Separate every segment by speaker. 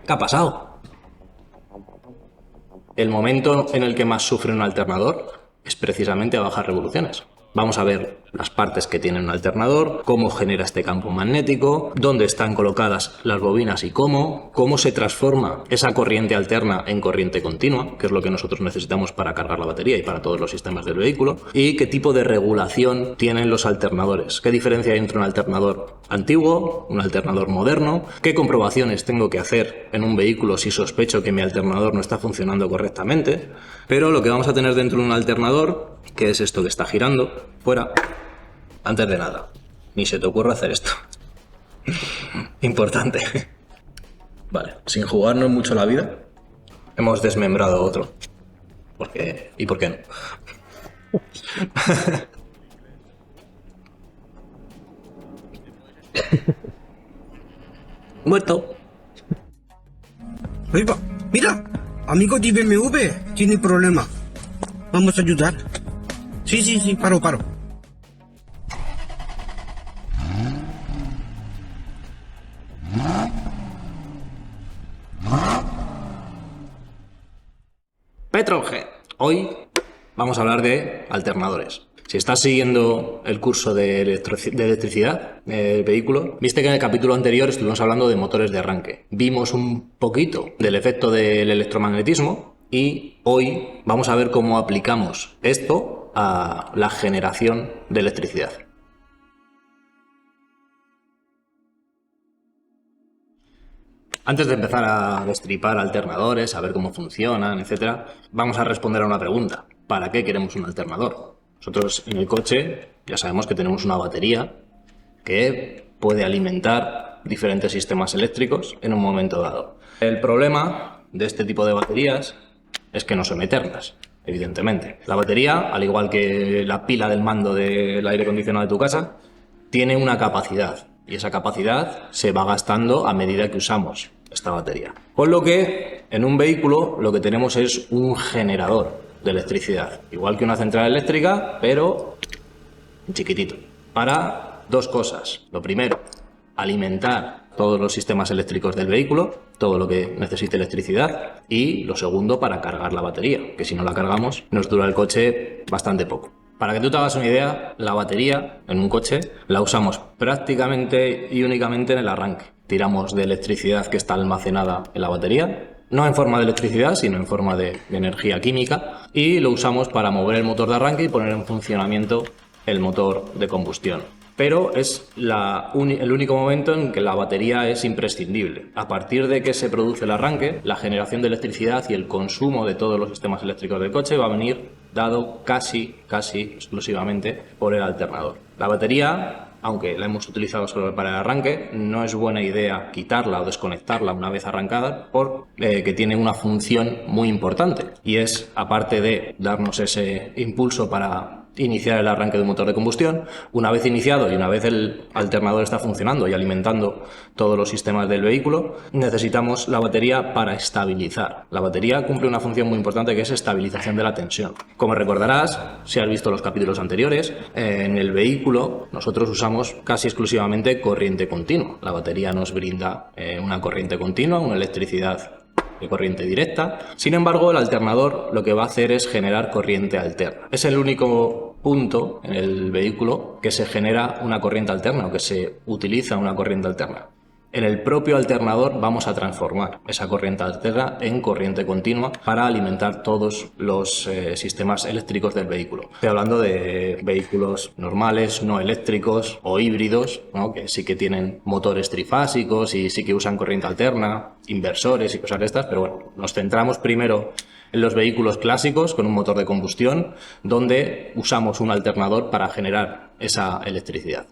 Speaker 1: ¿Qué ha pasado? El momento en el que más sufre un alternador es precisamente a bajas revoluciones. Vamos a ver las partes que tiene un alternador, cómo genera este campo magnético, dónde están colocadas las bobinas y cómo se transforma esa corriente alterna en corriente continua, que es lo que nosotros necesitamos para cargar la batería y para todos los sistemas del vehículo, y qué tipo de regulación tienen los alternadores, qué diferencia hay entre un alternador antiguo, un alternador moderno, qué comprobaciones tengo que hacer en un vehículo si sospecho que mi alternador no está funcionando correctamente. Pero lo que vamos a tener dentro de un alternador, que es esto que está girando, fuera, antes de nada, ni se te ocurra hacer esto. Importante. Vale, sin jugarnos mucho la vida, hemos desmembrado otro. ¿Por qué? ¿Y por qué no? Muerto.
Speaker 2: Oiga, mira, amigo de BMW, tiene problema. Vamos a ayudar. Sí, paro.
Speaker 1: Petrolhead. Hoy vamos a hablar de alternadores. Si estás siguiendo el curso de electricidad del vehículo, viste que en el capítulo anterior estuvimos hablando de motores de arranque. Vimos un poquito del efecto del electromagnetismo y hoy vamos a ver cómo aplicamos esto a la generación de electricidad. Antes de empezar a destripar alternadores, a ver cómo funcionan, etc., vamos a responder a una pregunta. ¿Para qué queremos un alternador? Nosotros en el coche ya sabemos que tenemos una batería que puede alimentar diferentes sistemas eléctricos en un momento dado. El problema de este tipo de baterías es que no son eternas, evidentemente. La batería, al igual que la pila del mando del aire acondicionado de tu casa, tiene una capacidad. Y esa capacidad se va gastando a medida que usamos esta batería. Con lo que en un vehículo lo que tenemos es un generador de electricidad. Igual que una central eléctrica, pero chiquitito. Para dos cosas. Lo primero, alimentar todos los sistemas eléctricos del vehículo, todo lo que necesite electricidad. Y lo segundo, para cargar la batería, que si no la cargamos nos dura el coche bastante poco. Para que tú te hagas una idea, la batería en un coche la usamos prácticamente y únicamente en el arranque. Tiramos de electricidad que está almacenada en la batería, no en forma de electricidad, sino en forma de energía química, y lo usamos para mover el motor de arranque y poner en funcionamiento el motor de combustión. Pero es el único momento en que la batería es imprescindible. A partir de que se produce el arranque, la generación de electricidad y el consumo de todos los sistemas eléctricos del coche va a venir dado casi exclusivamente por el alternador. La batería, aunque la hemos utilizado solo para el arranque, no es buena idea quitarla o desconectarla una vez arrancada porque tiene una función muy importante y es, aparte de darnos ese impulso para iniciar el arranque de un motor de combustión, una vez iniciado y una vez el alternador está funcionando y alimentando todos los sistemas del vehículo, necesitamos la batería para estabilizar. La batería cumple una función muy importante que es estabilización de la tensión. Como recordarás, si has visto los capítulos anteriores, en el vehículo nosotros usamos casi exclusivamente corriente continua. La batería nos brinda una corriente continua, una electricidad de corriente directa. Sin embargo, el alternador lo que va a hacer es generar corriente alterna. Es el único punto en el vehículo que se genera una corriente alterna o que se utiliza una corriente alterna. En el propio alternador vamos a transformar esa corriente alterna en corriente continua para alimentar todos los sistemas eléctricos del vehículo. Estoy hablando de vehículos normales, no eléctricos o híbridos, ¿no? Que sí que tienen motores trifásicos y sí que usan corriente alterna, inversores y cosas de estas, pero bueno, nos centramos primero en los vehículos clásicos con un motor de combustión, donde usamos un alternador para generar esa electricidad.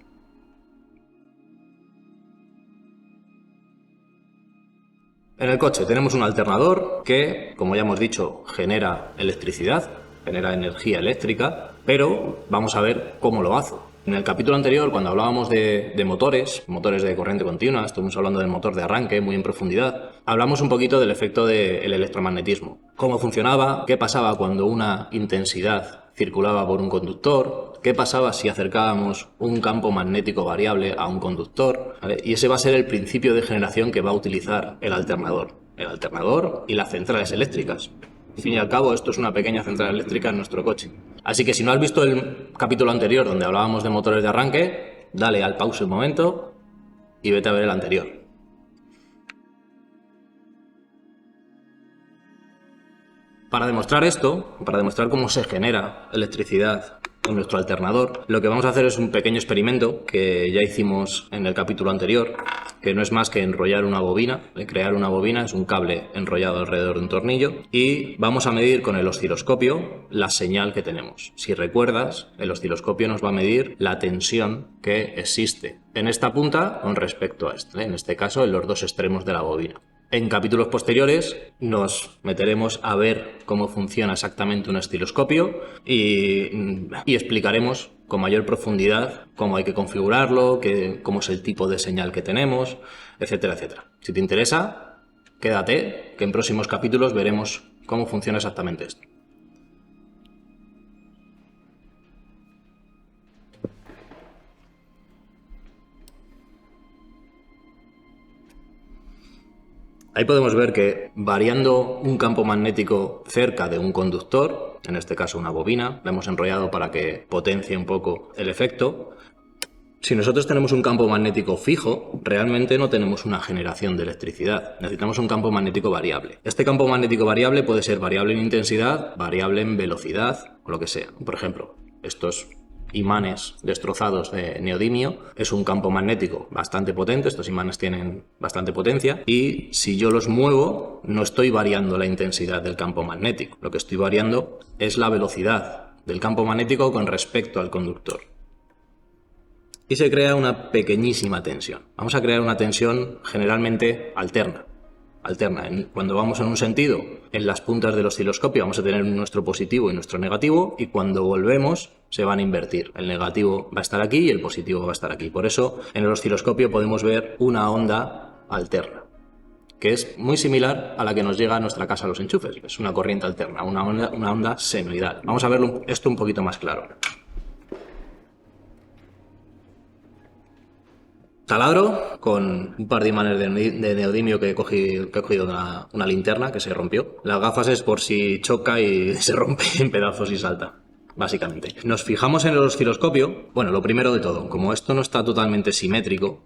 Speaker 1: En el coche tenemos un alternador que, como ya hemos dicho, genera electricidad, genera energía eléctrica, pero vamos a ver cómo lo hace. En el capítulo anterior, cuando hablábamos de motores de corriente continua, estuvimos hablando del motor de arranque muy en profundidad, hablamos un poquito del efecto del electromagnetismo. Cómo funcionaba, qué pasaba cuando una intensidad circulaba por un conductor, qué pasaba si acercábamos un campo magnético variable a un conductor, ¿vale? Y ese va a ser el principio de generación que va a utilizar el alternador y las centrales eléctricas. Al fin y al cabo, esto es una pequeña central eléctrica en nuestro coche. Así que si no has visto el capítulo anterior donde hablábamos de motores de arranque, dale al pause un momento y vete a ver el anterior. Para demostrar esto, para demostrar cómo se genera electricidad en nuestro alternador, lo que vamos a hacer es un pequeño experimento que ya hicimos en el capítulo anterior, que no es más que enrollar una bobina. Crear una bobina es un cable enrollado alrededor de un tornillo y vamos a medir con el osciloscopio la señal que tenemos. Si recuerdas, el osciloscopio nos va a medir la tensión que existe en esta punta con respecto a esta, en este caso en los dos extremos de la bobina. En capítulos posteriores nos meteremos a ver cómo funciona exactamente un osciloscopio y explicaremos con mayor profundidad cómo hay que configurarlo, cómo es el tipo de señal que tenemos, etcétera, etcétera. Si te interesa, quédate, que en próximos capítulos veremos cómo funciona exactamente esto. Ahí podemos ver que variando un campo magnético cerca de un conductor, en este caso una bobina, la hemos enrollado para que potencie un poco el efecto. Si nosotros tenemos un campo magnético fijo, realmente no tenemos una generación de electricidad. Necesitamos un campo magnético variable. Este campo magnético variable puede ser variable en intensidad, variable en velocidad o lo que sea. Por ejemplo, estos imanes destrozados de neodimio es un campo magnético bastante potente, estos imanes tienen bastante potencia y si yo los muevo no estoy variando la intensidad del campo magnético, lo que estoy variando es la velocidad del campo magnético con respecto al conductor. Y se crea una pequeñísima tensión. Vamos a crear una tensión generalmente alterna. Cuando vamos en un sentido, en las puntas del osciloscopio vamos a tener nuestro positivo y nuestro negativo y cuando volvemos se van a invertir. El negativo va a estar aquí y el positivo va a estar aquí. Por eso en el osciloscopio podemos ver una onda alterna, que es muy similar a la que nos llega a nuestra casa a los enchufes. Es una corriente alterna, una onda senoidal. Vamos a verlo esto un poquito más claro. Taladro con un par de imanes de neodimio que he cogido de una linterna que se rompió. Las gafas es por si choca y se rompe en pedazos y salta, básicamente. Nos fijamos en el osciloscopio. Bueno, lo primero de todo, como esto no está totalmente simétrico,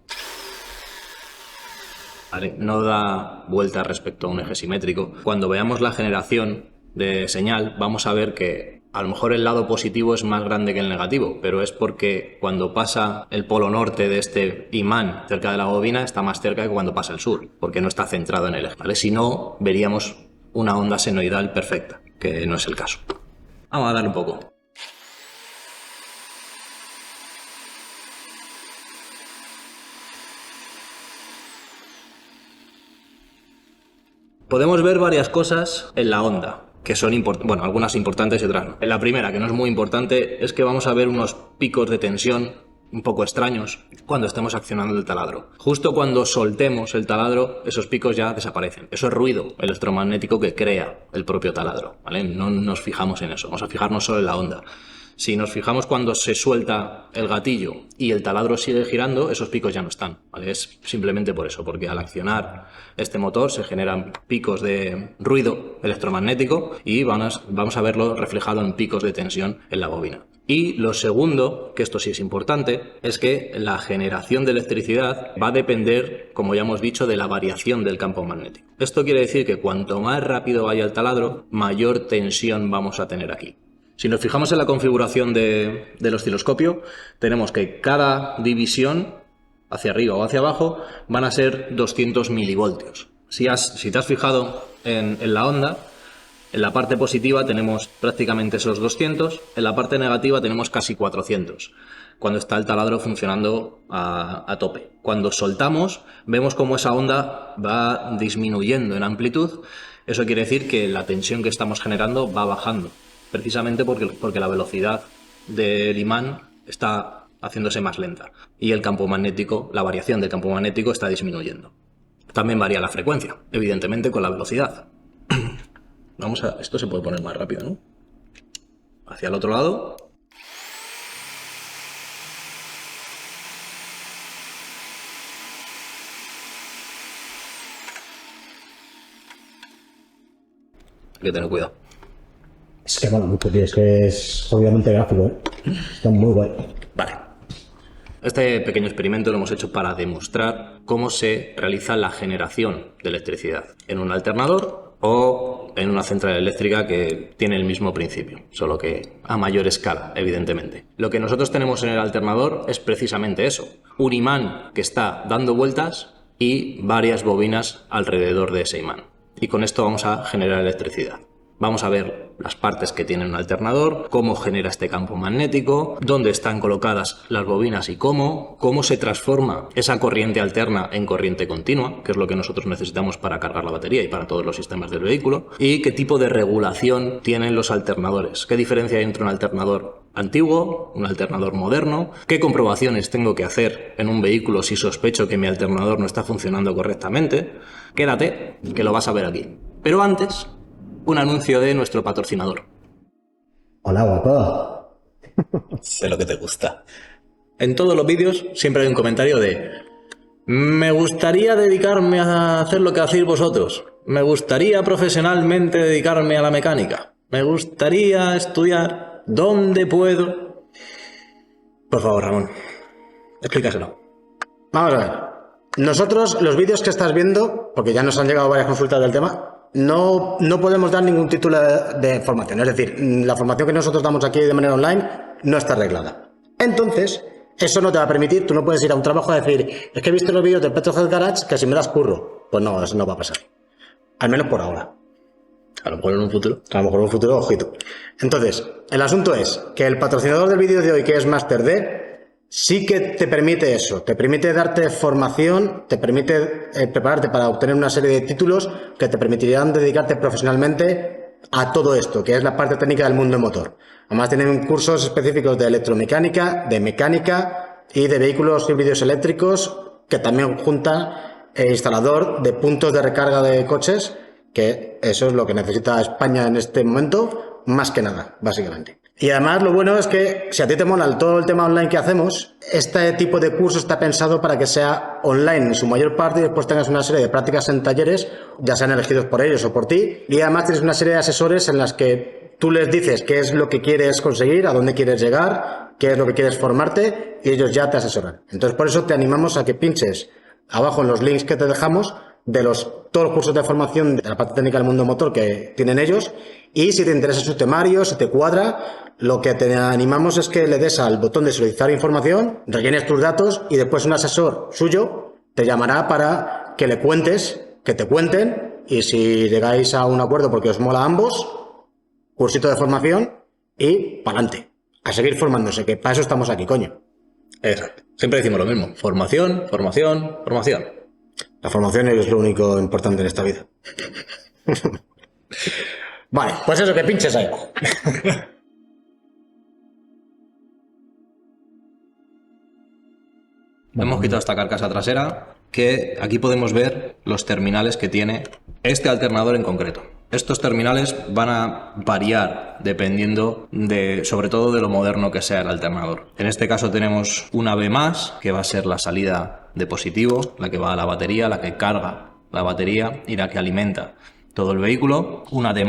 Speaker 1: ¿vale? No da vuelta respecto a un eje simétrico. Cuando veamos la generación de señal, vamos a ver que a lo mejor el lado positivo es más grande que el negativo, pero es porque cuando pasa el polo norte de este imán cerca de la bobina está más cerca que cuando pasa el sur, porque no está centrado en el eje, ¿vale? Si no, veríamos una onda senoidal perfecta, que no es el caso. Vamos a darle un poco. Podemos ver varias cosas en la onda, que son algunas importantes y otras no. La primera, que no es muy importante, es que vamos a ver unos picos de tensión un poco extraños cuando estemos accionando el taladro. Justo cuando soltemos el taladro, esos picos ya desaparecen. Eso es ruido electromagnético que crea el propio taladro, ¿vale? No nos fijamos en eso, vamos a fijarnos solo en la onda. Si nos fijamos cuando se suelta el gatillo y el taladro sigue girando, esos picos ya no están, ¿vale? Es simplemente por eso, porque al accionar este motor se generan picos de ruido electromagnético y vamos a verlo reflejado en picos de tensión en la bobina. Y lo segundo, que esto sí es importante, es que la generación de electricidad va a depender, como ya hemos dicho, de la variación del campo magnético. Esto quiere decir que cuanto más rápido vaya el taladro, mayor tensión vamos a tener aquí. Si nos fijamos en la configuración del osciloscopio, tenemos que cada división, hacia arriba o hacia abajo, van a ser 200 milivoltios. Si te has fijado en la onda, en la parte positiva tenemos prácticamente esos 200, en la parte negativa tenemos casi 400, cuando está el taladro funcionando a tope. Cuando soltamos, vemos cómo esa onda va disminuyendo en amplitud. Eso quiere decir que la tensión que estamos generando va bajando, precisamente porque la velocidad del imán está haciéndose más lenta y el campo magnético, la variación del campo magnético está disminuyendo. También varía la frecuencia, evidentemente, con la velocidad. Esto se puede poner más rápido, ¿no? hacia el otro lado. Hay que tener cuidado.
Speaker 3: Es que bueno, mucho, tío, es que es obviamente gráfico, Está muy guay.
Speaker 1: Vale. Este pequeño experimento lo hemos hecho para demostrar cómo se realiza la generación de electricidad en un alternador o en una central eléctrica que tiene el mismo principio, solo que a mayor escala, evidentemente. Lo que nosotros tenemos en el alternador es precisamente eso, un imán que está dando vueltas y varias bobinas alrededor de ese imán. Y con esto vamos a generar electricidad. Vamos a ver las partes que tiene un alternador, cómo genera este campo magnético, dónde están colocadas las bobinas y cómo se transforma esa corriente alterna en corriente continua, que es lo que nosotros necesitamos para cargar la batería y para todos los sistemas del vehículo, y qué tipo de regulación tienen los alternadores, qué diferencia hay entre un alternador antiguo, un alternador moderno, qué comprobaciones tengo que hacer en un vehículo si sospecho que mi alternador no está funcionando correctamente. Quédate, que lo vas a ver aquí. Pero antes, un anuncio de nuestro patrocinador.
Speaker 3: Hola, guapo.
Speaker 1: Sé lo que te gusta. En todos los vídeos siempre hay un comentario de: me gustaría dedicarme a hacer lo que hacéis vosotros. Me gustaría profesionalmente dedicarme a la mecánica. Me gustaría estudiar. ¿Dónde puedo? Por favor, Ramón, explícaselo.
Speaker 4: Vamos a ver. Nosotros, los vídeos que estás viendo, porque ya nos han llegado varias consultas del tema, no podemos dar ningún título de formación. Es decir, la formación que nosotros damos aquí de manera online no está arreglada. Entonces, eso no te va a permitir, tú no puedes ir a un trabajo a decir: es que he visto los vídeos del Petrohead Garage, que si me das curro. Pues no, eso no va a pasar. Al menos por ahora.
Speaker 1: A lo mejor en un futuro.
Speaker 4: A lo mejor en un futuro, ojito. Entonces, el asunto es que el patrocinador del vídeo de hoy, que es Master D, sí que te permite eso, te permite darte formación, te permite prepararte para obtener una serie de títulos que te permitirán dedicarte profesionalmente a todo esto, que es la parte técnica del mundo motor. Además tienen cursos específicos de electromecánica, de mecánica y de vehículos híbridos eléctricos, que también juntan instalador de puntos de recarga de coches, que eso es lo que necesita España en este momento, más que nada, básicamente. Y además lo bueno es que si a ti te mola todo el tema online que hacemos, este tipo de curso está pensado para que sea online en su mayor parte y después tengas una serie de prácticas en talleres, ya sean elegidos por ellos o por ti, y además tienes una serie de asesores en las que tú les dices qué es lo que quieres conseguir, a dónde quieres llegar, qué es lo que quieres formarte, y ellos ya te asesoran. Entonces por eso te animamos a que pinches abajo en los links que te dejamos de todos los cursos de formación de la parte técnica del mundo motor que tienen ellos, y si te interesa su temario, si te cuadra, lo que te animamos es que le des al botón de solicitar información, rellenes tus datos y después un asesor suyo te llamará para que le cuentes, que te cuenten, y si llegáis a un acuerdo porque os mola a ambos, cursito de formación y pa'lante, a seguir formándose, que para eso estamos aquí, coño.
Speaker 1: Exacto. Siempre decimos lo mismo. Formación, formación, formación.
Speaker 4: La formación es lo único importante en esta vida. Vale, pues eso, que pinches ahí.
Speaker 1: Hemos quitado esta carcasa trasera, que aquí podemos ver los terminales que tiene este alternador en concreto. Estos terminales van a variar dependiendo sobre todo de lo moderno que sea el alternador. En este caso tenemos una B+, que va a ser la salida de positivo, la que va a la batería, la que carga la batería y la que alimenta todo el vehículo. Una D+,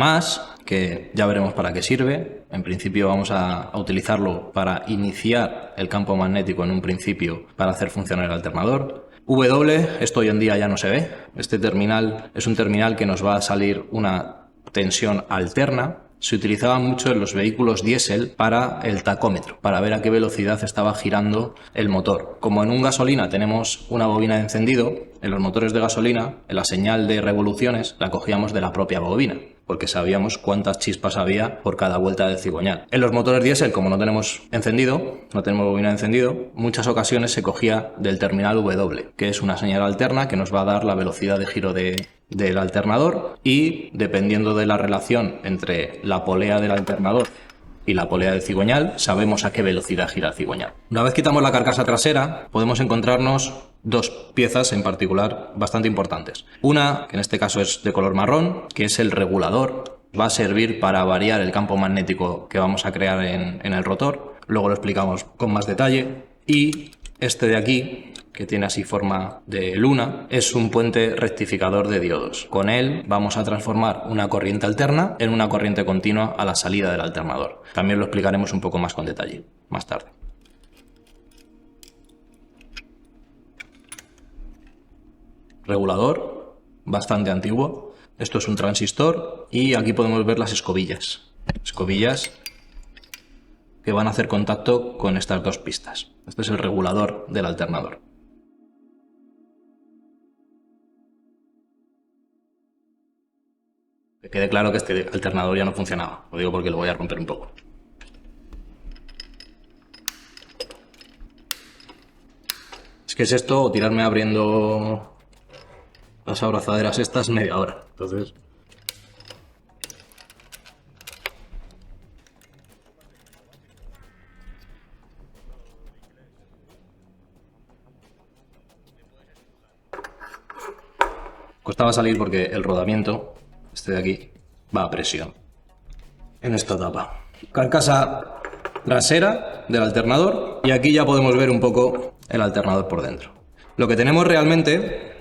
Speaker 1: que ya veremos para qué sirve. En principio vamos a utilizarlo para iniciar el campo magnético en un principio para hacer funcionar el alternador. W, esto hoy en día ya no se ve. Este terminal es un terminal que nos va a salir una tensión alterna. Se utilizaba mucho en los vehículos diésel para el tacómetro, para ver a qué velocidad estaba girando el motor. Como en un gasolina tenemos una bobina de encendido, en los motores de gasolina, en la señal de revoluciones la cogíamos de la propia bobina, porque sabíamos cuántas chispas había por cada vuelta del cigüeñal. En los motores diésel, como no tenemos encendido, no tenemos bobina de encendido, muchas ocasiones se cogía del terminal W, que es una señal alterna que nos va a dar la velocidad de giro del alternador, y dependiendo de la relación entre la polea del alternador y la polea del cigüeñal, sabemos a qué velocidad gira el cigüeñal. Una vez quitamos la carcasa trasera, podemos encontrarnos dos piezas en particular bastante importantes. Una, que en este caso es de color marrón, que es el regulador va a servir para variar el campo magnético que vamos a crear en el rotor. Luego lo explicamos con más detalle. Y este de aquí, que tiene así forma de luna, es un puente rectificador de diodos. Con él vamos a transformar una corriente alterna en una corriente continua a la salida del alternador. También lo explicaremos un poco más con detalle más tarde. Regulador, bastante antiguo. Esto es un transistor y aquí podemos ver las escobillas. Escobillas que van a hacer contacto con estas dos pistas. Este es el regulador del alternador. Que quede claro que este alternador ya no funcionaba. Lo digo porque lo voy a romper un poco. Es que es esto o tirarme abriendo las abrazaderas estas media hora. Entonces... costaba salir porque el rodamiento, este de aquí, va a presión en esta tapa. Carcasa trasera del alternador y aquí ya podemos ver un poco el alternador por dentro. Lo que tenemos realmente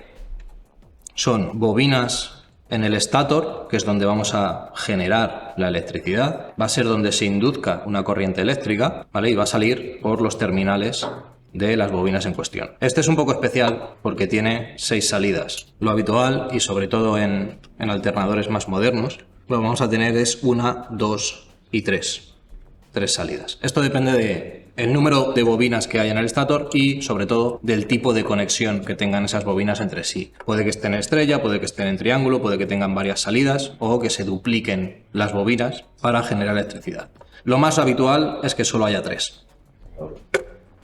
Speaker 1: son bobinas en el estator, que es donde vamos a generar la electricidad. Va a ser donde se induzca una corriente eléctrica, ¿vale? Y va a salir por los terminales de las bobinas en cuestión. Este es un poco especial porque tiene 6 salidas. Lo habitual, y sobre todo en alternadores más modernos, lo que vamos a tener es 1, 2 y 3. 3 salidas. Esto depende del número de bobinas que hay en el estator y sobre todo del tipo de conexión que tengan esas bobinas entre sí. Puede que estén en estrella, puede que estén en triángulo, puede que tengan varias salidas o que se dupliquen las bobinas para generar electricidad. Lo más habitual es que solo haya 3.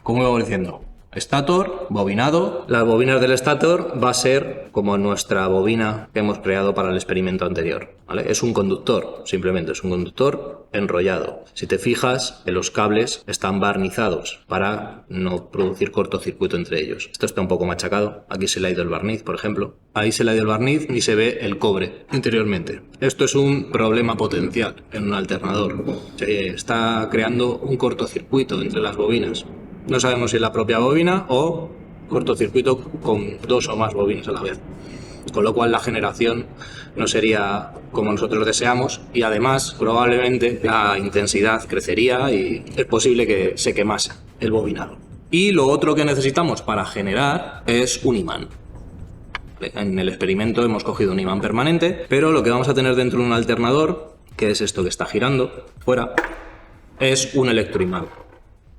Speaker 1: Como iba diciendo, estator, bobinado. Las bobinas del estator va a ser como nuestra bobina que hemos creado para el experimento anterior, ¿vale? Es un conductor, simplemente es un conductor enrollado. Si te fijas, los cables están barnizados para no producir cortocircuito entre ellos. Esto está un poco machacado. Aquí se le ha ido el barniz, por ejemplo. Ahí se le ha ido el barniz y se ve el cobre interiormente. Esto es un problema potencial en un alternador. Se está creando un cortocircuito entre las bobinas. No sabemos si es la propia bobina o cortocircuito con 2 o más bobinas a la vez. Con lo cual la generación no sería como nosotros deseamos y además probablemente la intensidad crecería y es posible que se quemase el bobinado. Y lo otro que necesitamos para generar es un imán. En el experimento hemos cogido un imán permanente, pero lo que vamos a tener dentro de un alternador, que es esto que está girando fuera, es un electroimán.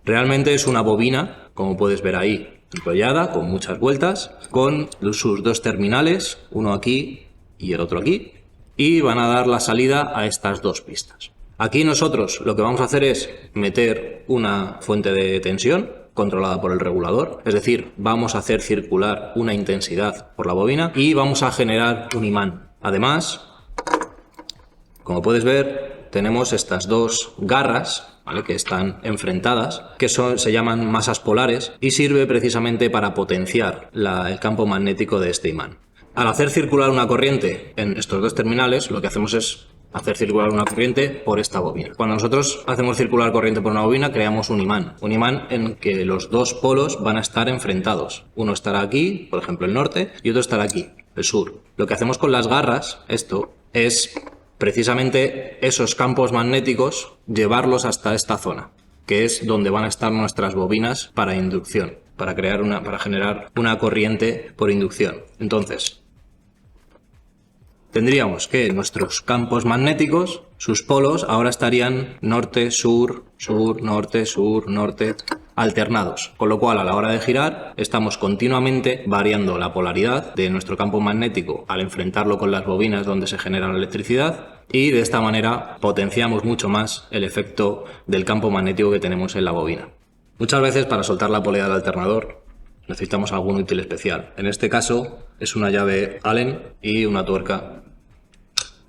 Speaker 1: Realmente es una bobina, como puedes ver ahí, enrollada, con muchas vueltas, con sus 2 terminales, uno aquí y el otro aquí, y van a dar la salida a estas 2 pistas. Aquí nosotros lo que vamos a hacer es meter una fuente de tensión controlada por el regulador, es decir, vamos a hacer circular una intensidad por la bobina y vamos a generar un imán. Además, como puedes ver, tenemos estas 2 garras, ¿vale?, que están enfrentadas, que se llaman masas polares y sirve precisamente para potenciar el campo magnético de este imán. Al hacer circular una corriente en estos 2 terminales, lo que hacemos es hacer circular una corriente por esta bobina. Cuando nosotros hacemos circular corriente por una bobina, creamos un imán en que los 2 polos van a estar enfrentados. Uno estará aquí, por ejemplo el norte, y otro estará aquí, el sur. Lo que hacemos con las garras, esto, es precisamente esos campos magnéticos llevarlos hasta esta zona, que es donde van a estar nuestras bobinas para inducción, para generar una corriente por inducción. Entonces, tendríamos que nuestros campos magnéticos, sus polos, ahora estarían norte, sur, sur, norte, sur, norte, alternados. Con lo cual, a la hora de girar, estamos continuamente variando la polaridad de nuestro campo magnético al enfrentarlo con las bobinas donde se genera la electricidad y de esta manera potenciamos mucho más el efecto del campo magnético que tenemos en la bobina. Muchas veces para soltar la polea del alternador necesitamos algún útil especial. En este caso es una llave Allen y una tuerca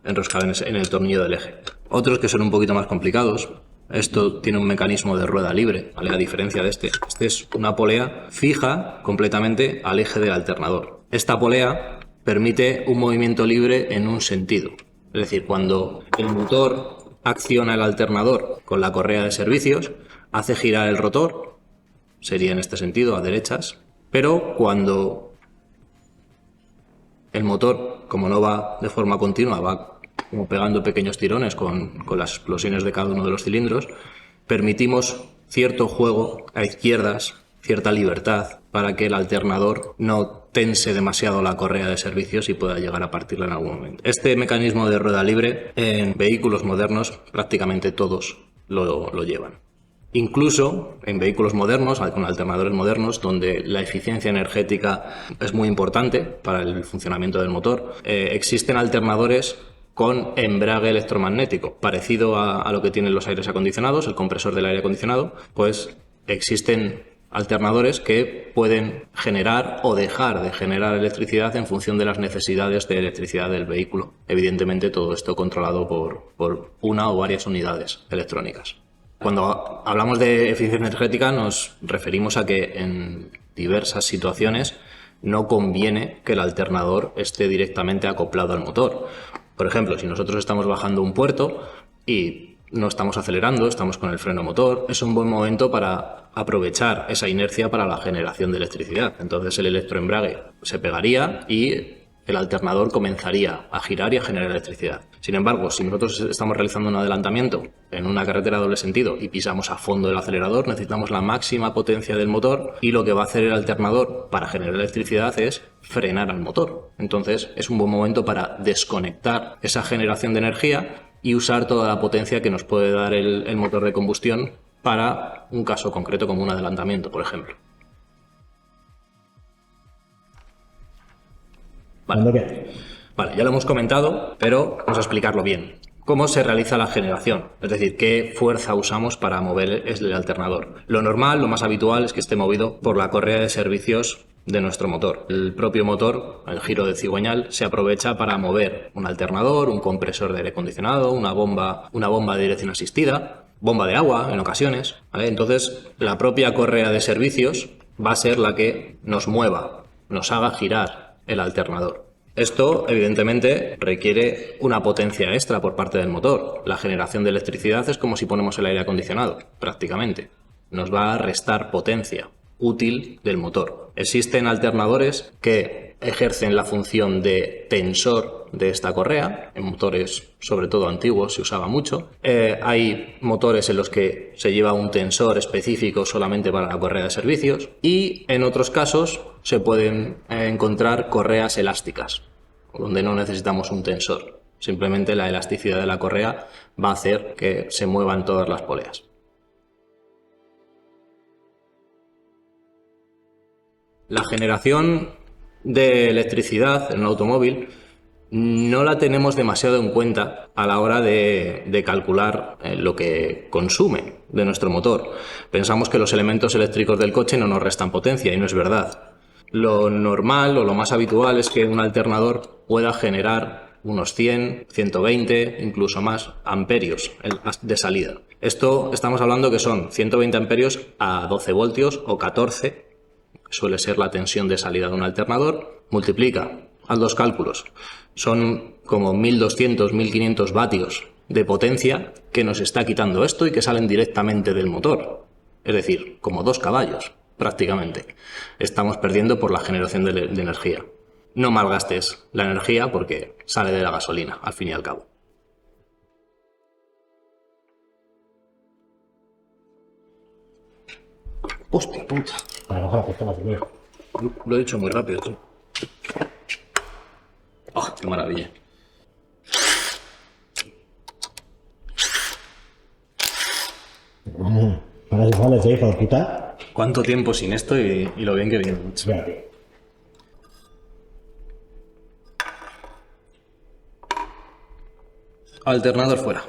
Speaker 1: enroscada en el tornillo del eje. Otros que son un poquito más complicados. Esto tiene un mecanismo de rueda libre, ¿vale?, a diferencia de este. Este es una polea fija completamente al eje del alternador. Esta polea permite un movimiento libre en un sentido. Es decir, cuando el motor acciona el alternador con la correa de servicios, hace girar el rotor, sería en este sentido, a derechas, pero cuando el motor, como no va de forma continua, va como pegando pequeños tirones con las explosiones de cada uno de los cilindros, permitimos cierto juego a izquierdas, cierta libertad para que el alternador no tense demasiado la correa de servicios y pueda llegar a partirla en algún momento. Este mecanismo de rueda libre en vehículos modernos prácticamente todos lo llevan. Incluso en vehículos modernos, con alternadores modernos, donde la eficiencia energética es muy importante para el funcionamiento del motor, existen alternadores con embrague electromagnético, parecido a lo que tienen los aires acondicionados, el compresor del aire acondicionado, pues existen alternadores que pueden generar o dejar de generar electricidad en función de las necesidades de electricidad del vehículo. Evidentemente todo esto controlado por una o varias unidades electrónicas. Cuando hablamos de eficiencia energética nos referimos a que en diversas situaciones no conviene que el alternador esté directamente acoplado al motor. Por ejemplo, si nosotros estamos bajando un puerto y no estamos acelerando, estamos con el freno motor, es un buen momento para aprovechar esa inercia para la generación de electricidad. Entonces el electroembrague se pegaría y el alternador comenzaría a girar y a generar electricidad. Sin embargo, si nosotros estamos realizando un adelantamiento en una carretera de doble sentido y pisamos a fondo el acelerador, necesitamos la máxima potencia del motor y lo que va a hacer el alternador para generar electricidad es frenar al motor. Entonces es un buen momento para desconectar esa generación de energía y usar toda la potencia que nos puede dar el motor de combustión para un caso concreto como un adelantamiento, por ejemplo. Vale, ya lo hemos comentado, pero vamos a explicarlo bien. ¿Cómo se realiza la generación? Es decir, ¿qué fuerza usamos para mover el alternador? Lo normal, lo más habitual es que esté movido por la correa de servicios de nuestro motor. El propio motor, el giro de cigüeñal, se aprovecha para mover un alternador, un compresor de aire acondicionado, una bomba de dirección asistida, bomba de agua en ocasiones, ¿vale? Entonces, la propia correa de servicios va a ser la que nos mueva, nos haga girar el alternador. Esto, evidentemente, requiere una potencia extra por parte del motor. La generación de electricidad es como si ponemos el aire acondicionado, prácticamente. Nos va a restar potencia útil del motor. Existen alternadores que ejercen la función de tensor de esta correa. En motores, sobre todo antiguos, se usaba mucho. Hay motores en los que se lleva un tensor específico solamente para la correa de servicios y en otros casos se pueden encontrar correas elásticas, donde no necesitamos un tensor. Simplemente la elasticidad de la correa va a hacer que se muevan todas las poleas. La generación de electricidad en un automóvil no la tenemos demasiado en cuenta a la hora de calcular lo que consume de nuestro motor. Pensamos que los elementos eléctricos del coche no nos restan potencia y no es verdad. Lo normal o lo más habitual es que un alternador pueda generar unos 100, 120, incluso más amperios de salida. Esto estamos hablando que son 120 amperios a 12 voltios o 14, que suele ser la tensión de salida de un alternador, multiplica, haz los cálculos. Son como 1200, 1500 vatios de potencia que nos está quitando esto y que salen directamente del motor. Es decir, como 2 caballos. Prácticamente. Estamos perdiendo por la generación de energía. No malgastes la energía porque sale de la gasolina, al fin y al cabo. Hostia puta. Lo he dicho muy rápido, tío. ¡Oh, qué maravilla!
Speaker 3: Ahora se sale, hijo de puta.
Speaker 1: ¿Cuánto tiempo sin esto y lo bien que viene? Alternador fuera.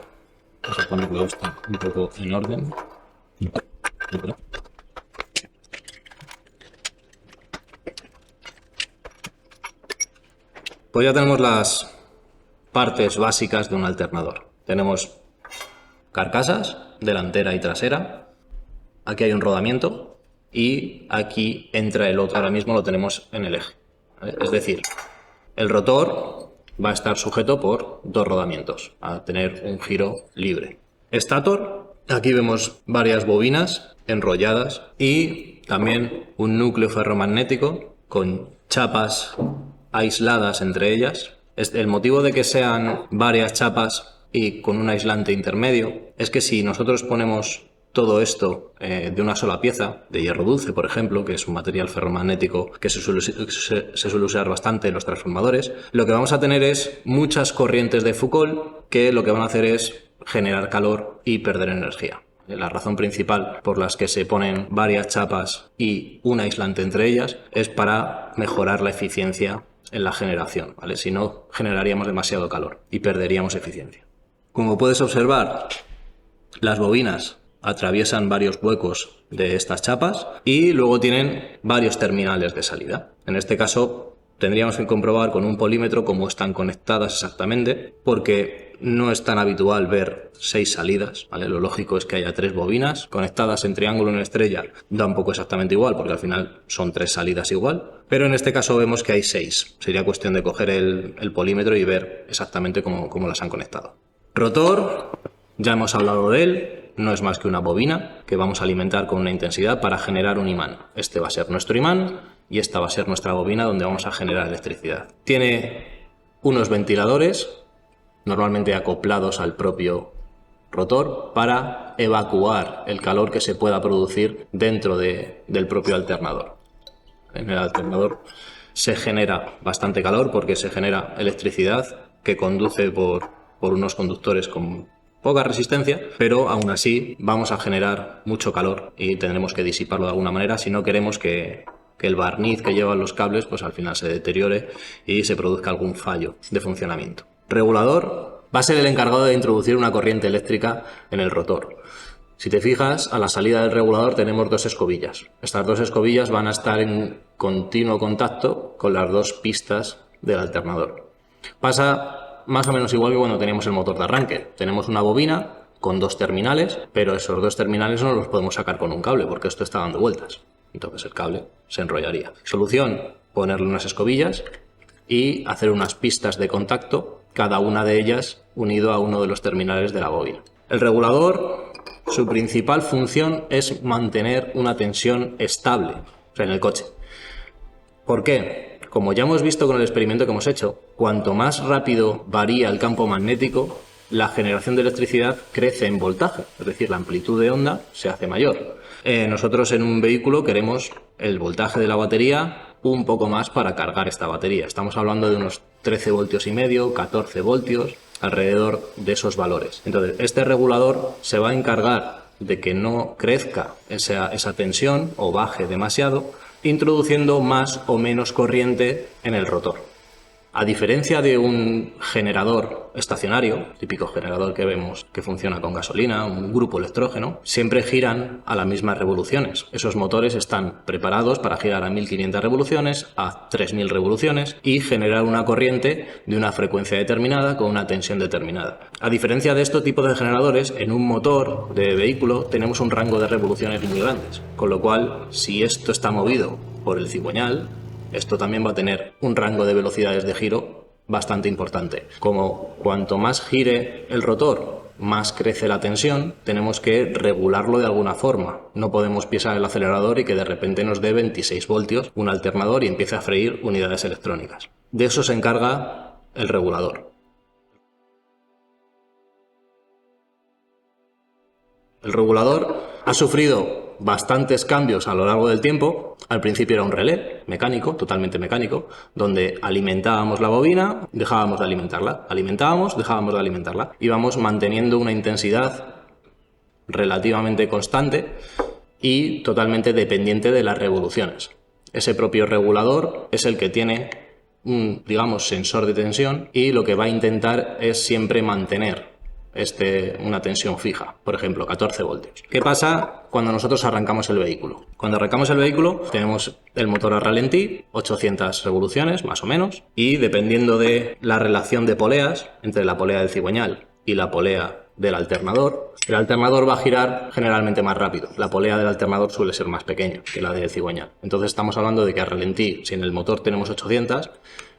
Speaker 1: Vamos a ponerlo esto un poco en orden. Pues ya tenemos las partes básicas de un alternador. Tenemos carcasas, delantera y trasera. Aquí hay un rodamiento y aquí entra el otro. Ahora mismo lo tenemos en el eje, ¿vale? Es decir, el rotor va a estar sujeto por 2 rodamientos, a tener un giro libre. Estator, aquí vemos varias bobinas enrolladas y también un núcleo ferromagnético con chapas aisladas entre ellas. El motivo de que sean varias chapas y con un aislante intermedio es que si nosotros ponemos todo esto de una sola pieza, de hierro dulce, por ejemplo, que es un material ferromagnético que se suele usar bastante en los transformadores, lo que vamos a tener es muchas corrientes de Foucault que lo que van a hacer es generar calor y perder energía. La razón principal por las que se ponen varias chapas y un aislante entre ellas es para mejorar la eficiencia en la generación, ¿vale? Si no, generaríamos demasiado calor y perderíamos eficiencia. Como puedes observar, las bobinas atraviesan varios huecos de estas chapas y luego tienen varios terminales de salida. En este caso, tendríamos que comprobar con un polímetro cómo están conectadas exactamente, porque no es tan habitual ver 6 salidas, ¿vale? Lo lógico es que haya 3 bobinas conectadas en triángulo en estrella. Da un poco exactamente igual, porque al final son 3 salidas igual, pero en este caso vemos que hay 6. Sería cuestión de coger el polímetro y ver exactamente cómo las han conectado. Rotor, ya hemos hablado de él. No es más que una bobina que vamos a alimentar con una intensidad para generar un imán. Este va a ser nuestro imán y esta va a ser nuestra bobina donde vamos a generar electricidad. Tiene unos ventiladores, normalmente acoplados al propio rotor, para evacuar el calor que se pueda producir dentro del propio alternador. En el alternador se genera bastante calor porque se genera electricidad que conduce por unos conductores con poca resistencia, pero aún así vamos a generar mucho calor y tendremos que disiparlo de alguna manera si no queremos que el barniz que llevan los cables pues al final se deteriore y se produzca algún fallo de funcionamiento. Regulador va a ser el encargado de introducir una corriente eléctrica en el rotor. Si te fijas, a la salida del regulador tenemos 2 escobillas. Estas 2 escobillas van a estar en continuo contacto con las 2 pistas del alternador. Pasa más o menos igual que cuando teníamos el motor de arranque. Tenemos una bobina con 2 terminales, pero esos 2 terminales no los podemos sacar con un cable porque esto está dando vueltas. Entonces el cable se enrollaría. Solución, ponerle unas escobillas y hacer unas pistas de contacto, cada una de ellas unido a uno de los terminales de la bobina. El regulador, su principal función es mantener una tensión estable, o sea, en el coche. ¿Por qué? Como ya hemos visto con el experimento que hemos hecho, cuanto más rápido varía el campo magnético, la generación de electricidad crece en voltaje, es decir, la amplitud de onda se hace mayor. Nosotros en un vehículo queremos el voltaje de la batería un poco más para cargar esta batería. Estamos hablando de unos 13 voltios y medio, 14 voltios, alrededor de esos valores. Entonces, este regulador se va a encargar de que no crezca esa tensión o baje demasiado, introduciendo más o menos corriente en el rotor. A diferencia de un generador estacionario, típico generador que vemos que funciona con gasolina, un grupo electrógeno, siempre giran a las mismas revoluciones. Esos motores están preparados para girar a 1500 revoluciones, a 3000 revoluciones y generar una corriente de una frecuencia determinada con una tensión determinada. A diferencia de estos tipos de generadores, en un motor de vehículo tenemos un rango de revoluciones muy grandes, con lo cual si esto está movido por el cigüeñal, esto también va a tener un rango de velocidades de giro bastante importante. Como cuanto más gire el rotor, más crece la tensión, tenemos que regularlo de alguna forma. No podemos pisar el acelerador y que de repente nos dé 26 voltios un alternador y empiece a freír unidades electrónicas. De eso se encarga el regulador. El regulador ha sufrido bastantes cambios a lo largo del tiempo. Al principio era un relé mecánico, totalmente mecánico, donde alimentábamos la bobina, dejábamos de alimentarla, alimentábamos, dejábamos de alimentarla. Íbamos manteniendo una intensidad relativamente constante y totalmente dependiente de las revoluciones. Ese propio regulador es el que tiene un, digamos, sensor de tensión y lo que va a intentar es siempre mantener una tensión fija, por ejemplo, 14 voltios. ¿Qué pasa cuando nosotros arrancamos el vehículo? Cuando arrancamos el vehículo tenemos el motor a ralentí, 800 revoluciones más o menos, y dependiendo de la relación de poleas entre la polea del cigüeñal y la polea del alternador, el alternador va a girar generalmente más rápido. La polea del alternador suele ser más pequeña que la del cigüeñal. Entonces estamos hablando de que a ralentí, si en el motor tenemos 800,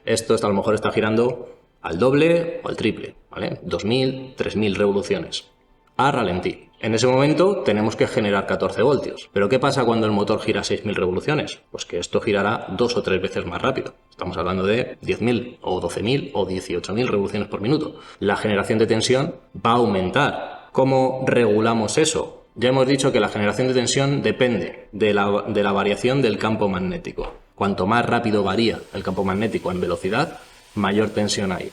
Speaker 1: esto a lo mejor está girando al doble o al triple, ¿vale? 2000, 3000 revoluciones a ralentí. En ese momento tenemos que generar 14 voltios. ¿Pero qué pasa cuando el motor gira 6000 revoluciones? Pues que esto girará 2 o 3 veces más rápido. Estamos hablando de 10.000 o 12.000 o 18.000 revoluciones por minuto. La generación de tensión va a aumentar. ¿Cómo regulamos eso? Ya hemos dicho que la generación de tensión depende de la variación del campo magnético. Cuanto más rápido varía el campo magnético en velocidad, mayor tensión hay.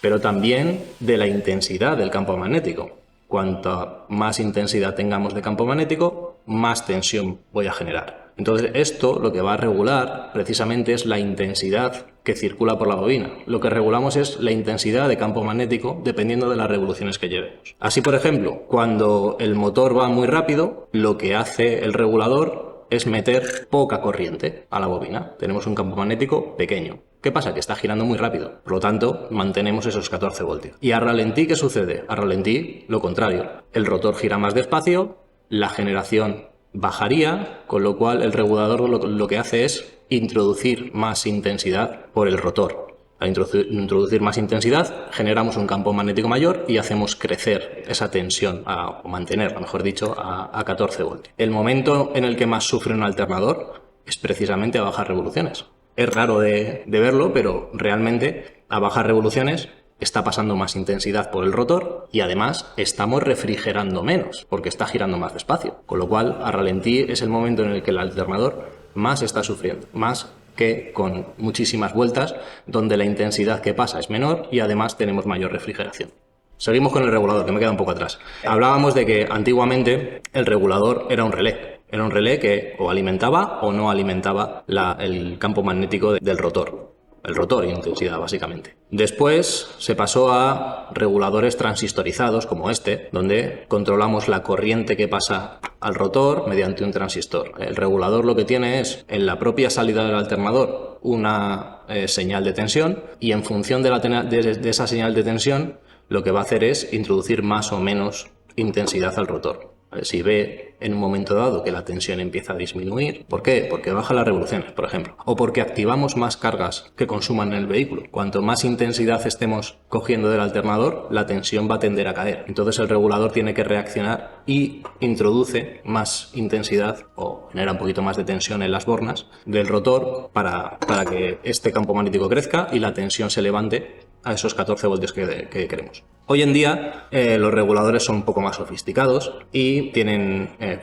Speaker 1: Pero también de la intensidad del campo magnético. Cuanta más intensidad tengamos de campo magnético, más tensión voy a generar. Entonces esto lo que va a regular precisamente es la intensidad que circula por la bobina. Lo que regulamos es la intensidad de campo magnético dependiendo de las revoluciones que llevemos. Así, por ejemplo, cuando el motor va muy rápido, lo que hace el regulador es meter poca corriente a la bobina. Tenemos un campo magnético pequeño. ¿Qué pasa? Que está girando muy rápido. Por lo tanto, mantenemos esos 14 voltios. ¿Y a ralentí qué sucede? A ralentí, lo contrario. El rotor gira más despacio, la generación bajaría, con lo cual el regulador lo que hace es introducir más intensidad por el rotor. Al introducir más intensidad, generamos un campo magnético mayor y hacemos crecer esa tensión, o mantenerla, mejor dicho, a 14 voltios. El momento en el que más sufre un alternador es precisamente a bajas revoluciones. Es raro de verlo, pero realmente a bajas revoluciones está pasando más intensidad por el rotor y además estamos refrigerando menos porque está girando más despacio. Con lo cual, a ralentí es el momento en el que el alternador más está sufriendo, más que con muchísimas vueltas, donde la intensidad que pasa es menor y además tenemos mayor refrigeración. Seguimos con el regulador, que me queda un poco atrás. Hablábamos de que antiguamente el regulador era un relé. Era un relé que o alimentaba o no alimentaba el campo magnético del rotor. El rotor y intensidad, básicamente. Después se pasó a reguladores transistorizados como este, donde controlamos la corriente que pasa al rotor mediante un transistor. El regulador lo que tiene es, en la propia salida del alternador, una señal de tensión y en función de esa señal de tensión, lo que va a hacer es introducir más o menos intensidad al rotor. Si ve en un momento dado que la tensión empieza a disminuir, ¿por qué? Porque baja las revoluciones, por ejemplo, o porque activamos más cargas que consuman en el vehículo. Cuanto más intensidad estemos cogiendo del alternador, la tensión va a tender a caer. Entonces el regulador tiene que reaccionar y introduce más intensidad o genera un poquito más de tensión en las bornas del rotor para que este campo magnético crezca y la tensión se levante a esos 14 voltios que queremos. Hoy en día los reguladores son un poco más sofisticados y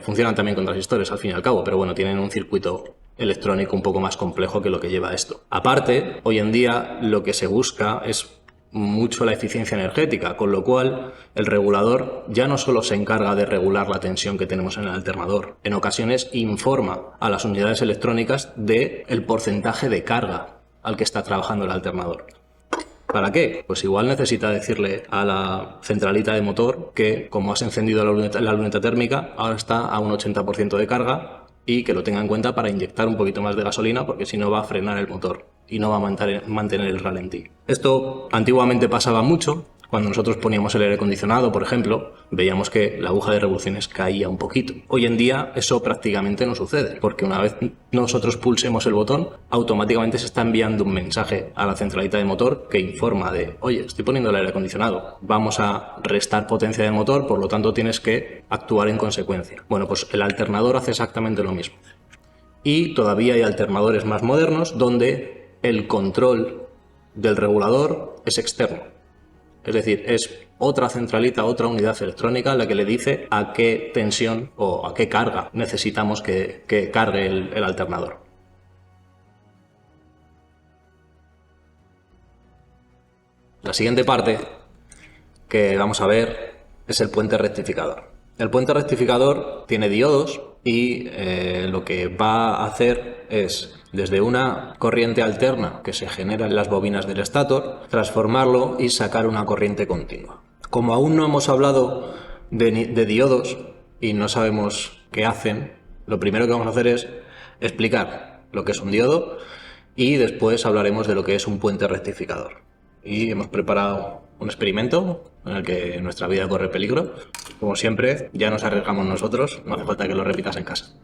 Speaker 1: funcionan también con transistores al fin y al cabo, pero bueno, tienen un circuito electrónico un poco más complejo que lo que lleva esto. Aparte, hoy en día lo que se busca es mucho la eficiencia energética, con lo cual el regulador ya no solo se encarga de regular la tensión que tenemos en el alternador, en ocasiones informa a las unidades electrónicas del porcentaje de carga al que está trabajando el alternador. ¿Para qué? Pues igual necesita decirle a la centralita de motor que como has encendido la luneta térmica, ahora está a un 80% de carga y que lo tenga en cuenta para inyectar un poquito más de gasolina porque si no va a frenar el motor y no va a mantener el ralentí. Esto antiguamente pasaba mucho. Cuando nosotros poníamos el aire acondicionado, por ejemplo, veíamos que la aguja de revoluciones caía un poquito. Hoy en día eso prácticamente no sucede, porque una vez nosotros pulsemos el botón, automáticamente se está enviando un mensaje a la centralita de motor que informa de, oye, estoy poniendo el aire acondicionado, vamos a restar potencia del motor, por lo tanto tienes que actuar en consecuencia. Bueno, pues el alternador hace exactamente lo mismo. Y todavía hay alternadores más modernos donde el control del regulador es externo. Es decir, es otra centralita, otra unidad electrónica la que le dice a qué tensión o a qué carga necesitamos que cargue el alternador. La siguiente parte que vamos a ver es el puente rectificador. El puente rectificador tiene diodos y lo que va a hacer es, desde una corriente alterna que se genera en las bobinas del estator, transformarlo y sacar una corriente continua. Como aún no hemos hablado de diodos y no sabemos qué hacen, lo primero que vamos a hacer es explicar lo que es un diodo y después hablaremos de lo que es un puente rectificador. Y hemos preparado un experimento en el que nuestra vida corre peligro. Como siempre, ya nos arriesgamos nosotros, no hace falta que lo repitas en casa.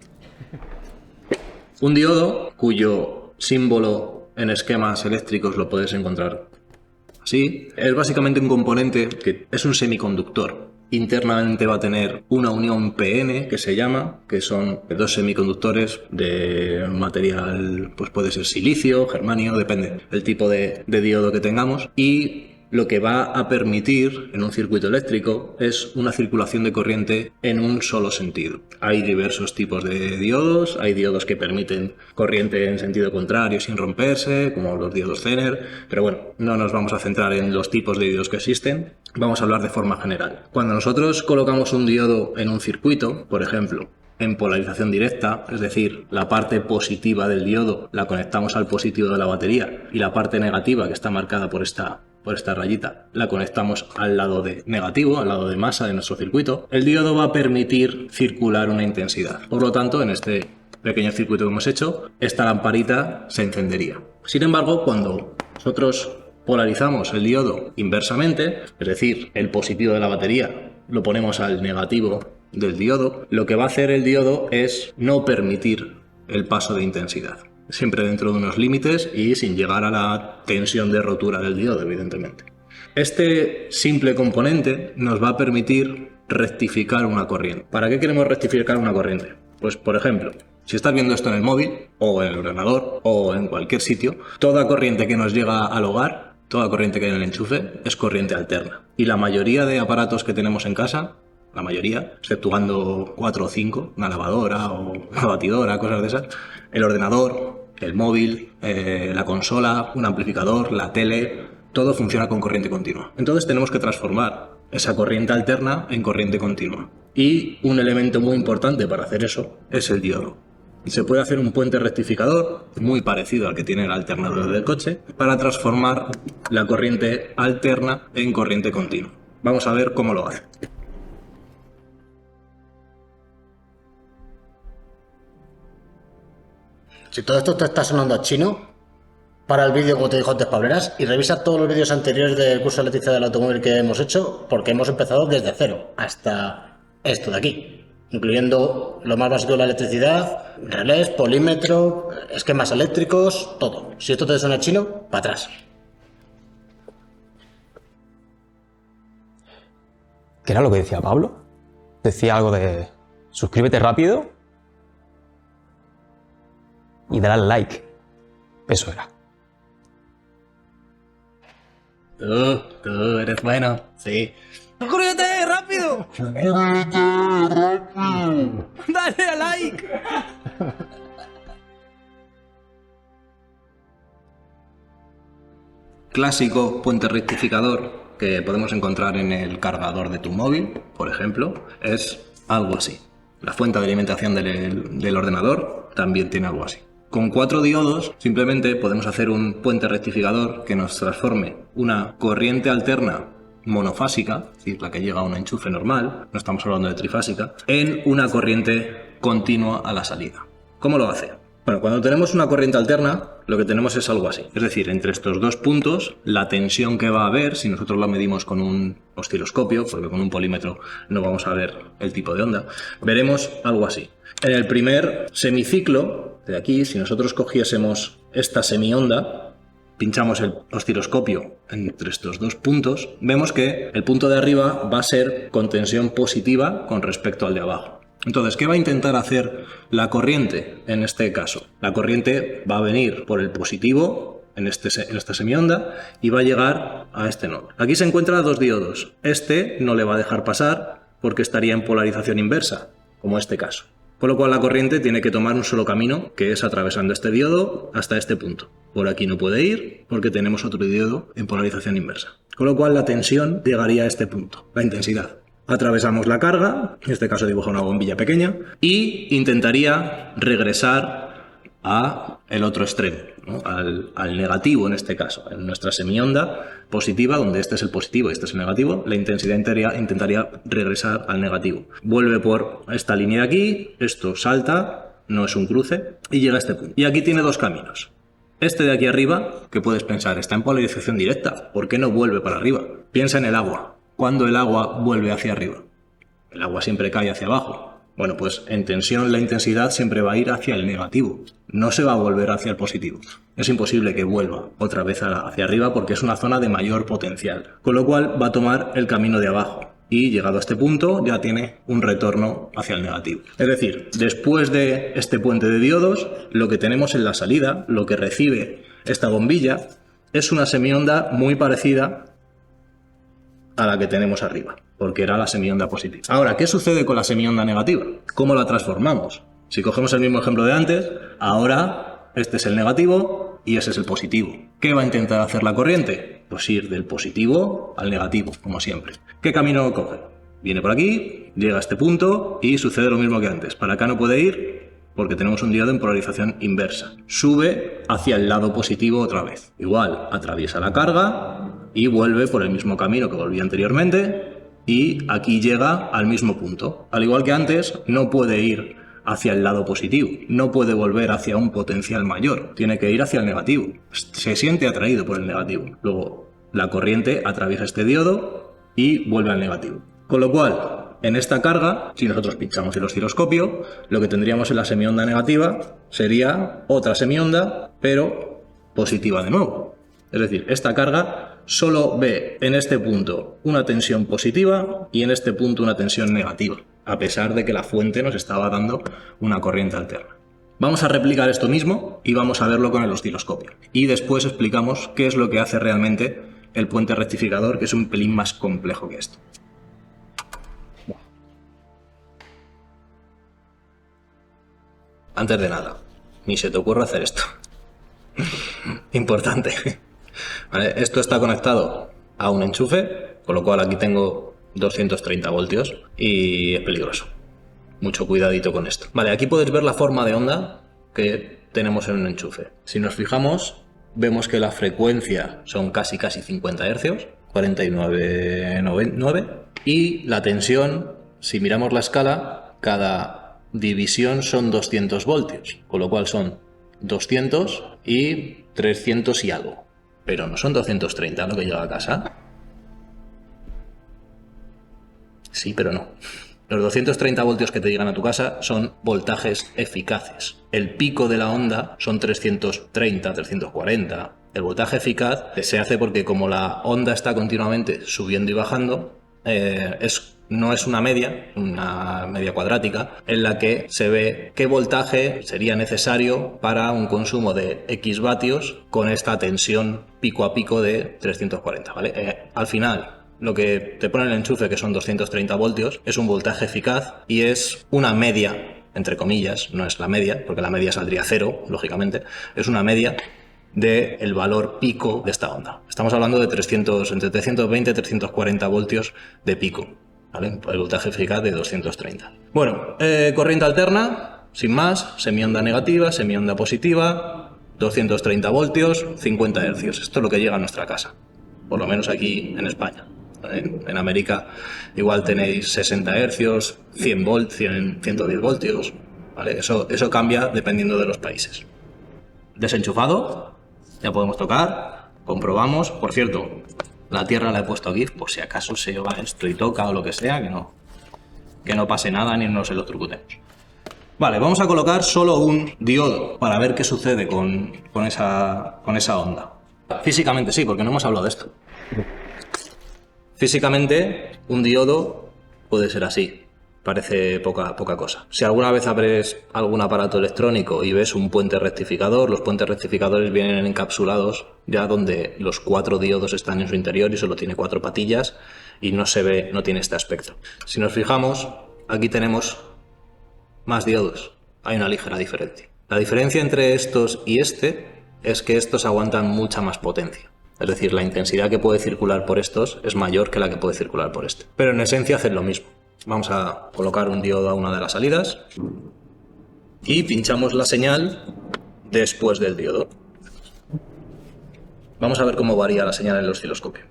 Speaker 1: Un diodo cuyo símbolo en esquemas eléctricos lo puedes encontrar así. Es básicamente un componente que es un semiconductor. Internamente va a tener una unión PN, que se llama, que son dos semiconductores de material, pues puede ser silicio, germanio, depende del tipo de diodo que tengamos. Y lo que va a permitir en un circuito eléctrico es una circulación de corriente en un solo sentido. Hay diversos tipos de diodos, hay diodos que permiten corriente en sentido contrario sin romperse, como los diodos Zener, pero bueno, no nos vamos a centrar en los tipos de diodos que existen, vamos a hablar de forma general. Cuando nosotros colocamos un diodo en un circuito, por ejemplo, en polarización directa, es decir, la parte positiva del diodo la conectamos al positivo de la batería y la parte negativa, que está marcada por esta rayita, la conectamos al lado de negativo, al lado de masa de nuestro circuito, el diodo va a permitir circular una intensidad. Por lo tanto, en este pequeño circuito que hemos hecho, esta lamparita se encendería. Sin embargo, cuando nosotros polarizamos el diodo inversamente, es decir, el positivo de la batería lo ponemos al negativo del diodo, lo que va a hacer el diodo es no permitir el paso de intensidad. Siempre dentro de unos límites y sin llegar a la tensión de rotura del diodo, evidentemente. Este simple componente nos va a permitir rectificar una corriente. ¿Para qué queremos rectificar una corriente? Pues, por ejemplo, si estás viendo esto en el móvil, o en el ordenador, o en cualquier sitio, toda corriente que nos llega al hogar, toda corriente que hay en el enchufe, es corriente alterna. Y la mayoría de aparatos que tenemos en casa, la mayoría, exceptuando 4 o 5, una lavadora o una batidora, cosas de esas, el ordenador, el móvil, la consola, un amplificador, la tele, todo funciona con corriente continua. Entonces tenemos que transformar esa corriente alterna en corriente continua. Y un elemento muy importante para hacer eso es el diodo. Se puede hacer un puente rectificador, muy parecido al que tiene el alternador del coche, para transformar la corriente alterna en corriente continua. Vamos a ver cómo lo hace.
Speaker 4: Si todo esto te está sonando a chino, para el vídeo, como te dijo antes Pableras, y revisa todos los vídeos anteriores del curso de electricidad del automóvil que hemos hecho, porque hemos empezado desde cero hasta esto de aquí, incluyendo lo más básico de la electricidad, relés, polímetro, esquemas eléctricos, todo. Si esto te suena a chino, para atrás.
Speaker 5: ¿Qué era lo que decía Pablo? Decía algo de suscríbete rápido y dale al like. Eso era.
Speaker 1: Tú eres bueno, sí.
Speaker 2: ¡Suscríbete rápido! ¡Dale a like!
Speaker 1: Clásico puente rectificador que podemos encontrar en el cargador de tu móvil, por ejemplo, es algo así. La fuente de alimentación del ordenador también tiene algo así. Con 4 diodos simplemente podemos hacer un puente rectificador que nos transforme una corriente alterna monofásica, es decir, la que llega a un enchufe normal, no estamos hablando de trifásica, en una corriente continua a la salida. ¿Cómo lo hace? Bueno, cuando tenemos una corriente alterna, lo que tenemos es algo así. Es decir, entre estos dos puntos, la tensión que va a haber, si nosotros la medimos con un osciloscopio, porque con un polímetro no vamos a ver el tipo de onda, veremos algo así. En el primer semiciclo, de aquí, si nosotros cogiésemos esta semionda, pinchamos el osciloscopio entre estos dos puntos, vemos que el punto de arriba va a ser con tensión positiva con respecto al de abajo. Entonces, ¿qué va a intentar hacer la corriente en este caso? La corriente va a venir por el positivo en esta semionda y va a llegar a este nodo. Aquí se encuentran 2 diodos. Este no le va a dejar pasar porque estaría en polarización inversa, como este caso. Con lo cual la corriente tiene que tomar un solo camino, que es atravesando este diodo hasta este punto. Por aquí no puede ir porque tenemos otro diodo en polarización inversa. Con lo cual la tensión llegaría a este punto, la intensidad. Atravesamos la carga, en este caso dibuja una bombilla pequeña, y intentaría regresar a el otro extremo, ¿no? al negativo en este caso. En nuestra semionda positiva, donde este es el positivo y este es el negativo, la intensidad intentaría regresar al negativo. Vuelve por esta línea de aquí, esto salta, no es un cruce, y llega a este punto. Y aquí tiene 2 caminos. Este de aquí arriba, que puedes pensar, está en polarización directa, ¿por qué no vuelve para arriba? Piensa en el agua. ¿Cuándo el agua vuelve hacia arriba? El agua siempre cae hacia abajo. Bueno, pues en tensión la intensidad siempre va a ir hacia el negativo no se va a volver hacia el positivo. Es imposible que vuelva otra vez hacia arriba porque es una zona de mayor potencial. Con lo cual va a tomar el camino de abajo. Y llegado a este punto ya tiene un retorno hacia el negativo. Es decir, después de este puente de diodos, lo que tenemos en la salida, lo que recibe esta bombilla, es una semionda muy parecida a la que tenemos arriba, porque era la semionda positiva. Ahora, ¿qué sucede con la semionda negativa? ¿Cómo la transformamos? Si cogemos el mismo ejemplo de antes, ahora este es el negativo y ese es el positivo. ¿Qué va a intentar hacer la corriente? Pues ir del positivo al negativo, como siempre. ¿Qué camino coge? Viene por aquí, llega a este punto y sucede lo mismo que antes. Para acá no puede ir porque tenemos un diodo en polarización inversa. Sube hacia el lado positivo otra vez. Igual, atraviesa la carga y vuelve por el mismo camino que volvía anteriormente y aquí llega al mismo punto. Al igual que antes, no puede ir hacia el lado positivo, no puede volver hacia un potencial mayor, tiene que ir hacia el negativo. Se siente atraído por el negativo. Luego, la corriente atraviesa este diodo y vuelve al negativo. Con lo cual, en esta carga, si nosotros pinchamos el osciloscopio, lo que tendríamos en la semionda negativa sería otra semionda, pero positiva de nuevo. Es decir, esta carga solo ve en este punto una tensión positiva y en este punto una tensión negativa, a pesar de que la fuente nos estaba dando una corriente alterna. Vamos a replicar esto mismo y vamos a verlo con el osciloscopio. Y después explicamos qué es lo que hace realmente el puente rectificador, que es un pelín más complejo que esto. Antes de nada, ni se te ocurra hacer esto. Importante. Vale, esto está conectado a un enchufe, con lo cual aquí tengo 230 voltios y es peligroso. Mucho cuidadito con esto. Vale, aquí podéis ver la forma de onda que tenemos en un enchufe. Si nos fijamos, vemos que la frecuencia son casi 50 Hz, 49,9, y la tensión, si miramos la escala, cada división son 200 voltios, con lo cual son 200 y 300 y algo. Pero no son 230 lo que llega a casa. Sí, pero no. Los 230 voltios que te llegan a tu casa son voltajes eficaces. El pico de la onda son 330, 340. El voltaje eficaz se hace porque como la onda está continuamente subiendo y bajando, no es una media cuadrática, en la que se ve qué voltaje sería necesario para un consumo de X vatios con esta tensión pico a pico de 340, ¿vale? Al final, lo que te pone el enchufe, que son 230 voltios, es un voltaje eficaz y es una media, entre comillas, no es la media, porque la media saldría cero, lógicamente, es una media del valor pico de esta onda. Estamos hablando de entre 320 y 340 voltios de pico, ¿vale? El voltaje eficaz de 230. Bueno, corriente alterna, sin más, semionda negativa, semionda positiva, 230 voltios, 50 hercios. Esto es lo que llega a nuestra casa, por lo menos aquí en España. En América igual tenéis 60 hercios, 100 voltios, 110 voltios, ¿vale? Eso cambia dependiendo de los países. Desenchufado, ya podemos tocar, comprobamos. Por cierto, la tierra la he puesto aquí por si acaso se va esto y toca o lo que sea, que no pase nada ni nos electrocutemos. Vale, vamos a colocar solo un diodo para ver qué sucede con esa onda. Físicamente sí, porque no hemos hablado de esto. Físicamente, un diodo puede ser así, parece poca cosa. Si alguna vez abres algún aparato electrónico y ves un puente rectificador, los puentes rectificadores vienen encapsulados ya donde los 4 diodos están en su interior y solo tiene 4 patillas y no se ve, no tiene este aspecto. Si nos fijamos, aquí tenemos más diodos, hay una ligera diferencia. La diferencia entre estos y este es que estos aguantan mucha más potencia. Es decir, la intensidad que puede circular por estos es mayor que la que puede circular por este. Pero en esencia hacen lo mismo. Vamos a colocar un diodo a una de las salidas y pinchamos la señal después del diodo. Vamos a ver cómo varía la señal en el osciloscopio.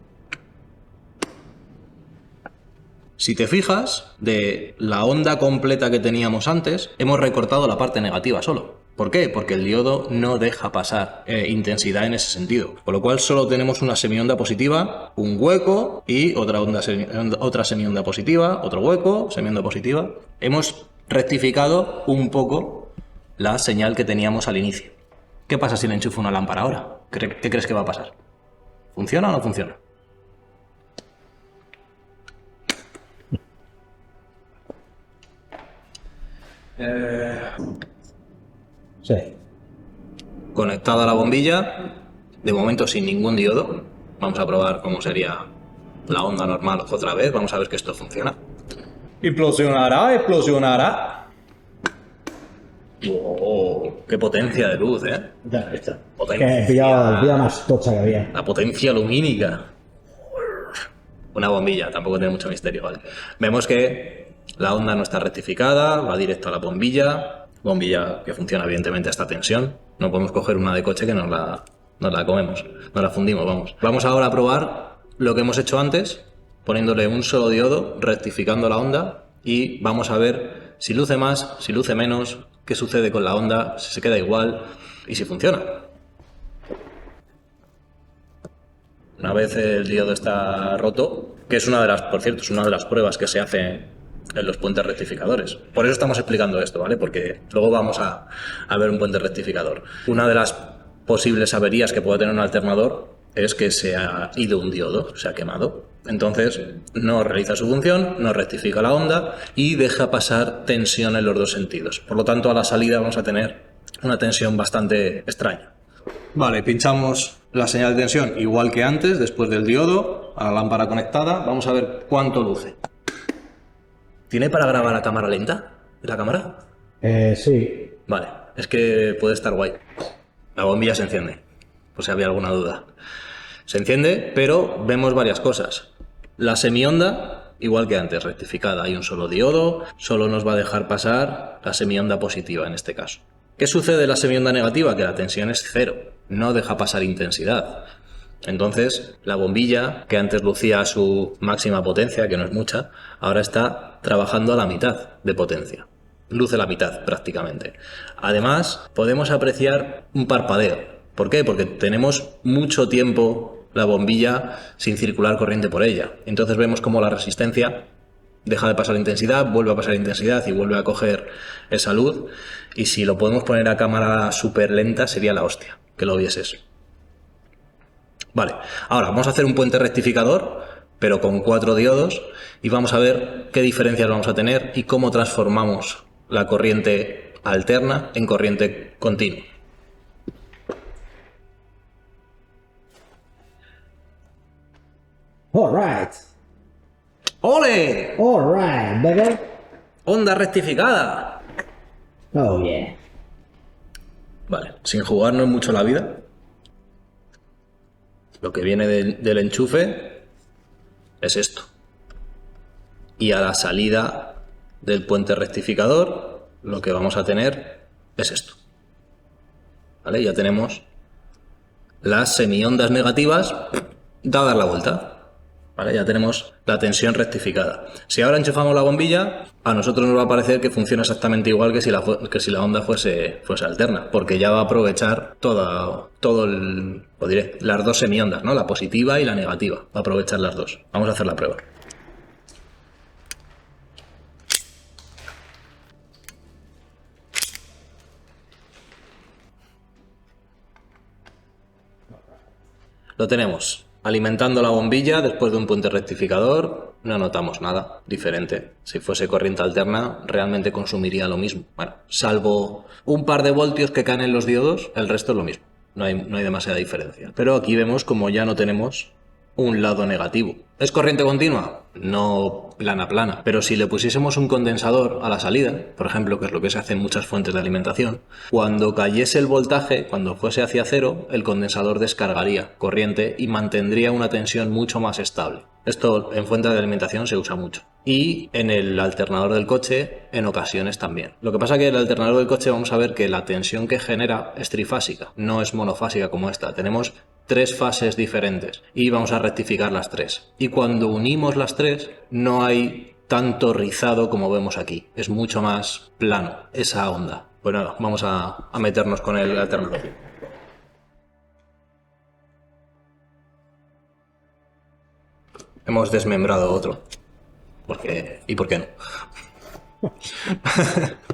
Speaker 1: Si te fijas, de la onda completa que teníamos antes, hemos recortado la parte negativa solo. ¿Por qué? Porque el diodo no deja pasar intensidad en ese sentido. Con lo cual solo tenemos una semionda positiva, un hueco y otra semionda positiva, otro hueco, semionda positiva. Hemos rectificado un poco la señal que teníamos al inicio. ¿Qué pasa si le enchufo una lámpara ahora? ¿Qué crees que va a pasar? ¿Funciona o no funciona?
Speaker 3: Sí.
Speaker 1: Conectada a la bombilla, de momento sin ningún diodo. Vamos a probar cómo sería la onda normal otra vez. Vamos a ver que esto funciona. Explosionará, explosionará. ¡Oh! ¡Qué potencia de luz, eh!
Speaker 3: Ya, está.
Speaker 1: Potencia.
Speaker 3: Que he pillado más tocha que había.
Speaker 1: La potencia lumínica. Una bombilla, tampoco tiene mucho misterio, ¿vale? Vemos que la onda no está rectificada, va directo a la bombilla. Bombilla que funciona evidentemente a esta tensión. No podemos coger una de coche que nos la comemos, nos la fundimos, vamos. Vamos ahora a probar lo que hemos hecho antes, poniéndole un solo diodo, rectificando la onda, y vamos a ver si luce más, si luce menos, qué sucede con la onda, si se queda igual y si funciona. Una vez el diodo está roto, que es una de las, por cierto, es una de las pruebas que se hace en los puentes rectificadores. Por eso estamos explicando esto, ¿vale? Porque luego vamos a ver un puente rectificador. Una de las posibles averías que puede tener un alternador es que se ha ido un diodo, se ha quemado. Entonces no realiza su función, no rectifica la onda y deja pasar tensión en los dos sentidos. Por lo tanto, a la salida vamos a tener una tensión bastante extraña. Vale, pinchamos la señal de tensión igual que antes, después del diodo, a la lámpara conectada. Vamos a ver cuánto luce. ¿Tiene para grabar a cámara lenta? ¿La cámara?
Speaker 3: Sí.
Speaker 1: Vale, es que puede estar guay. La bombilla se enciende, por si había alguna duda. Se enciende, pero vemos varias cosas. La semionda, igual que antes, rectificada. Hay un solo diodo, solo nos va a dejar pasar la semionda positiva en este caso. ¿Qué sucede en la semionda negativa? Que la tensión es cero, no deja pasar intensidad. Entonces, la bombilla, que antes lucía a su máxima potencia, que no es mucha, ahora está trabajando a la mitad de potencia. Luce la mitad, prácticamente. Además, podemos apreciar un parpadeo. ¿Por qué? Porque tenemos mucho tiempo la bombilla sin circular corriente por ella. Entonces vemos como la resistencia deja de pasar intensidad, vuelve a pasar intensidad y vuelve a coger esa luz. Y si lo podemos poner a cámara súper lenta, sería la hostia, que lo vieses. Vale, ahora vamos a hacer un puente rectificador, pero con 4 diodos, y vamos a ver qué diferencias vamos a tener y cómo transformamos la corriente alterna en corriente continua.
Speaker 3: Alright.
Speaker 1: ¡Ole!
Speaker 3: Alright, baby.
Speaker 1: ¡Onda rectificada!
Speaker 3: Oh, yeah.
Speaker 1: Vale, sin jugarnos mucho la vida. Lo que viene del enchufe es esto. Y a la salida del puente rectificador, lo que vamos a tener es esto. ¿Vale? Ya tenemos las semiondas negativas dadas la vuelta. ¿Vale? Ya tenemos la tensión rectificada. Si ahora enchufamos la bombilla, a nosotros nos va a parecer que funciona exactamente igual que si la onda fuese alterna, porque ya va a aprovechar las dos semiondas, ¿no? La positiva y la negativa. Va a aprovechar las dos. Vamos a hacer la prueba. Lo tenemos. Alimentando la bombilla después de un puente rectificador, no notamos nada diferente. Si fuese corriente alterna, realmente consumiría lo mismo. Bueno, salvo un par de voltios que caen en los diodos, el resto es lo mismo. No hay demasiada diferencia. Pero aquí vemos como ya no tenemos un lado negativo. ¿Es corriente continua? No plana. Pero si le pusiésemos un condensador a la salida, por ejemplo, que es lo que se hace en muchas fuentes de alimentación, cuando cayese el voltaje, cuando fuese hacia cero, el condensador descargaría corriente y mantendría una tensión mucho más estable. Esto en fuentes de alimentación se usa mucho. Y en el alternador del coche, en ocasiones también. Lo que pasa es que el alternador del coche vamos a ver que la tensión que genera es trifásica, no es monofásica como esta. Tenemos 3 fases diferentes y vamos a rectificar las 3. Y cuando unimos las 3 no hay tanto rizado como vemos aquí. Es mucho más plano esa onda. Pues nada, vamos a meternos con el alternador. Hemos desmembrado otro. ¿Y por qué no?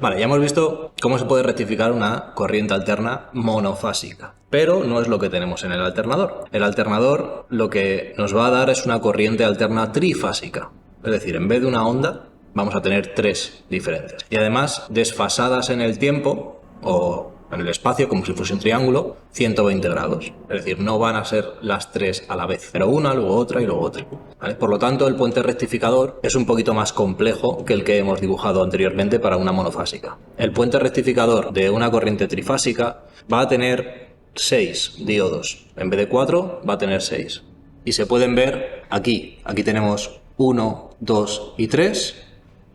Speaker 1: Vale, ya hemos visto cómo se puede rectificar una corriente alterna monofásica, pero no es lo que tenemos en el alternador. El alternador lo que nos va a dar es una corriente alterna trifásica, es decir, en vez de una onda vamos a tener tres diferentes y además desfasadas en el tiempo o en el espacio, como si fuese un triángulo, 120 grados. Es decir, no van a ser las tres a la vez, pero una, luego otra y luego otra. ¿Vale? Por lo tanto, el puente rectificador es un poquito más complejo que el que hemos dibujado anteriormente para una monofásica. El puente rectificador de una corriente trifásica va a tener 6 diodos. En vez de 4, va a tener 6. Y se pueden ver aquí. Aquí tenemos 1, 2 y 3.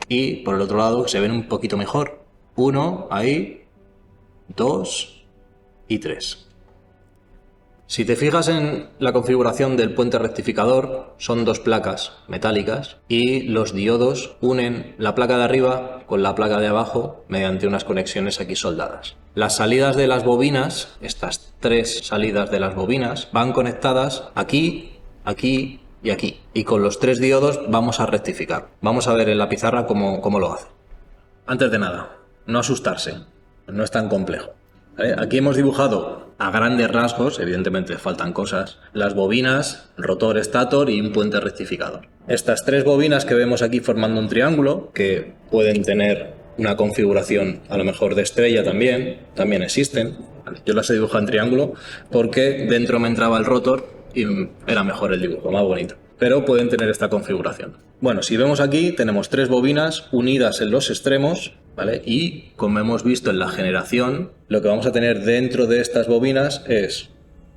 Speaker 1: Y por el otro lado, se ven un poquito mejor. 1 ahí, 2 y 3. Si te fijas en la configuración del puente rectificador, son dos placas metálicas y los diodos unen la placa de arriba con la placa de abajo mediante unas conexiones aquí soldadas. Las salidas de las bobinas, estas tres salidas de las bobinas, van conectadas aquí, aquí y aquí. Y con los tres diodos vamos a rectificar. Vamos a ver en la pizarra cómo lo hace. Antes de nada, no asustarse. No es tan complejo. ¿Vale? Aquí hemos dibujado a grandes rasgos, evidentemente faltan cosas, las bobinas, rotor, estator y un puente rectificador. Estas tres bobinas que vemos aquí formando un triángulo, que pueden tener una configuración a lo mejor de estrella también existen. ¿Vale? Yo las he dibujado en triángulo porque dentro me entraba el rotor y era mejor el dibujo, más bonito. Pero pueden tener esta configuración. Bueno, si vemos aquí, tenemos tres bobinas unidas en los extremos, ¿vale? Y como hemos visto en la generación, lo que vamos a tener dentro de estas bobinas es